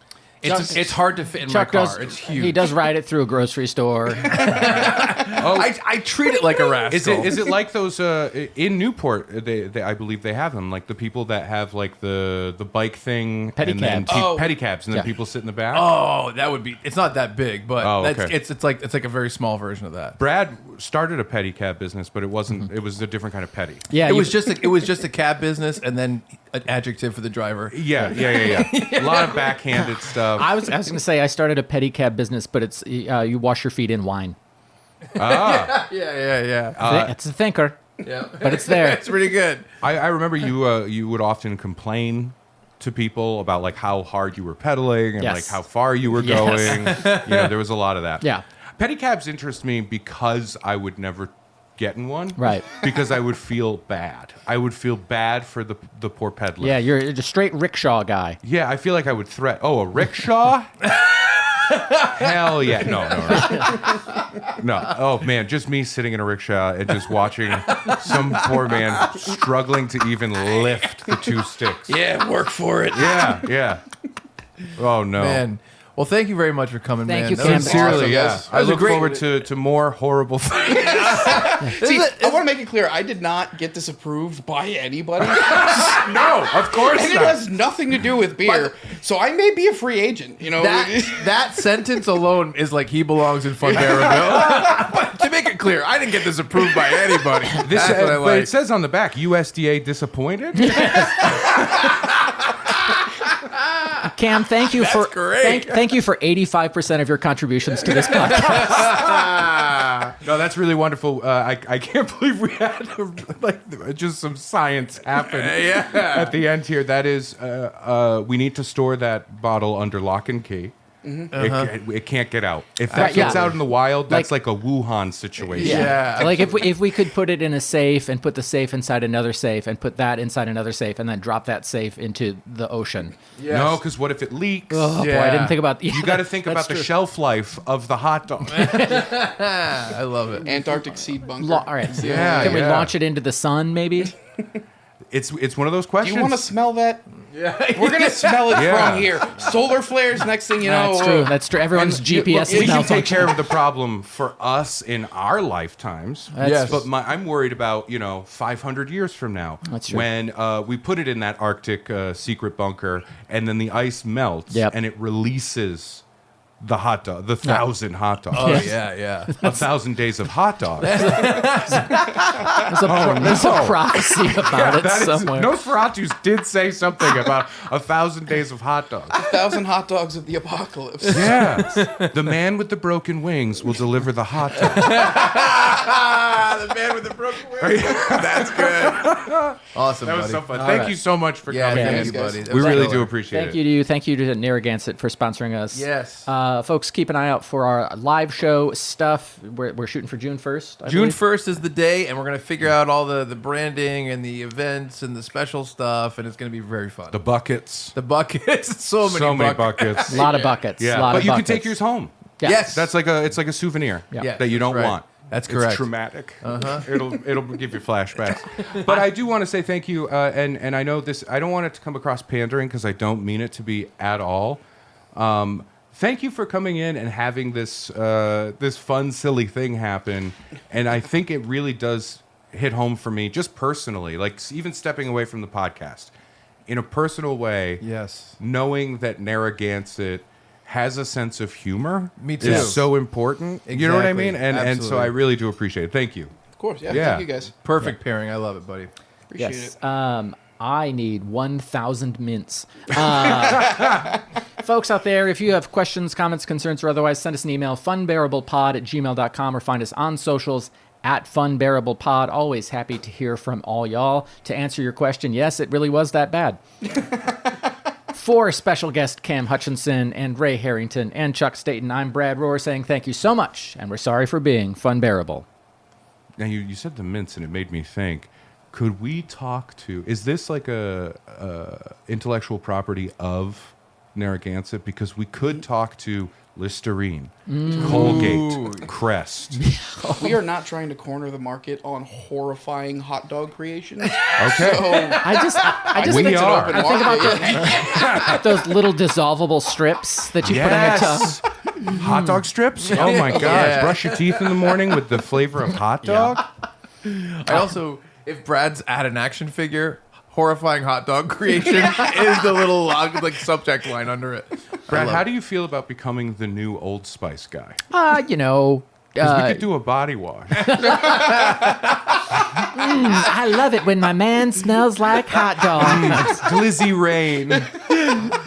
It's hard to fit in Chuck my car. does. It's huge. He does ride it through a grocery store. I treat it like a rascal. Is it like those in Newport? I believe they have them. Like the people that have like the bike thing, and then Pedicabs. pedicabs, and then Yeah. people sit in the back. Oh, that would be. It's not that big, but Oh, that's, okay. it's like a very small version of that. Brad started a pedicab business, but it wasn't. It was a different kind of petty. Yeah, It was just a cab business, and then an adjective for the driver. Yeah. A lot of backhanded stuff. I was going to say I started a pedicab business, but it's you wash your feet in wine. Yeah. It's a thinker, Yeah. but it's there. It's pretty good. I remember you would often complain to people about like how hard you were pedaling and Yes. like how far you were going. There was a lot of that. Yeah. Pedicabs interest me because I would never get in one. Right. Because I would feel bad. I would feel bad for the poor peddler. Yeah, you're a straight rickshaw guy. Yeah, I feel like I would threat. Oh, a rickshaw? Hell yeah. No. Oh, man. Just me sitting in a rickshaw and just watching some poor man struggling to even lift the two sticks. Yeah, work for it. Yeah. Oh, no. Man. Well, thank you very much for coming, Thank man. you, That Cam. was Sincerely, awesome. yeah. That I was a look great- forward to more horrible things. See, I want to make it clear, I did not get disapproved by anybody. No, of course And it not. has nothing to do with beer. So I may be a free agent, you know. That sentence alone is like he belongs in Funbearable. But to make it clear, I didn't get this approved by anybody. This, That's what I but like. it says on the back, USDA disappointed? Cam, thank you for great. thank you for 85% of your contributions to this podcast. No, that's really wonderful. I can't believe we had just some science happen at the end here. That is, we need to store that bottle under lock and key. It can't get out. If that gets out in the wild, that's like a Wuhan situation. Yeah. Like if we could put it in a safe and put the safe inside another safe and put that inside another safe and then drop that safe into the ocean. No, because what if it leaks? Oh boy, I didn't think about. You got to think about the shelf life of the hot dog. I love it. Antarctic seed bunker. All right. Yeah, Can we yeah. launch it into the sun, maybe? It's one of those Do questions. you want to smell that? Yeah. We're going to smell it Yeah. from here. Solar flares, next thing you know. That's true. That's true. Everyone's GPS We is can take malfunctioning. care of the problem for us in our lifetimes. Yes. But I'm worried about 500 years from now. That's true. When we put it in that Arctic secret bunker, and then the ice melts, Yep. and it releases the hot dog, the 1,000 hot dogs. Oh, yeah. 1,000 days of hot dogs. There's a prophecy about it That is- somewhere. Nosferatu did say something about 1,000 days of hot dogs. 1,000 hot dogs of the apocalypse. Yeah. The man with the broken wings will deliver the hot dog. The man with the broken wing. That's good. Awesome, That was buddy. so fun. All Thank right. you so much for Yeah, coming thank in. you, buddy. That We was really killer. do appreciate Thank it. you to you. Thank you to Narragansett for sponsoring us. Yes. Folks, keep an eye out for our live show stuff. We're shooting for June 1st. I June believe. 1st is the day, and we're going to figure out all the branding and the events and the special stuff, and it's going to be very fun. The buckets. The buckets. So many buckets. A lot of buckets. Yeah, lot but of you buckets. can take yours home. Yeah. Yes. It's like a souvenir Yeah. that you don't That's right. want. That's It's correct. traumatic. It'll give you flashbacks. But I do want to say thank you, and I know this. I don't want it to come across pandering because I don't mean it to be at all. Thank you for coming in and having this this fun, silly thing happen, and I think it really does hit home for me, just personally. Like even stepping away from the podcast, in a personal way. Yes. Knowing that Narragansett has a sense of humor. Me too. Is so important. You know what I Exactly. mean? And so Absolutely. I really do appreciate it. Thank you. Of course, yeah. Yeah. Thank you guys. Perfect pairing. I love it, buddy. Appreciate Yes. it. I need 1,000 mints. Folks out there, if you have questions, comments, concerns, or otherwise, send us an email, funbearablepod@gmail.com, or find us on socials at funbearablepod. Always happy to hear from all y'all. To answer your question, yes, it really was that bad. For special guest Cam Hutchinson and Ray Harrington and Chuck Staten, I'm Brad Rohr saying thank you so much, and we're sorry for being Funbearable. Now you said the mints, and it made me think. Could we talk to? Is this like a intellectual property of Narragansett? Because we could talk to Listerine, Colgate, Crest. We are not trying to corner the market on horrifying hot dog creations. Okay. I just We think, are. I think about those little dissolvable strips that you put in your tub. Hot dog strips? Oh my gosh. Yeah. Brush your teeth in the morning with the flavor of hot dog? I also, if Brad's at an action figure, horrifying hot dog creation is the little like subject line under it. Brad, how do you feel about becoming the new Old Spice guy? You know, 'Cause we could do a body wash. I love it when my man smells like hot dogs. Glizzy Rain.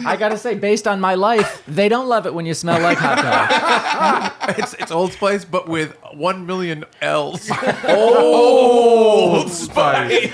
I gotta say, based on my life, they don't love it when you smell like hot dogs. It's Old Spice, but with 1 million L's. Old Spice.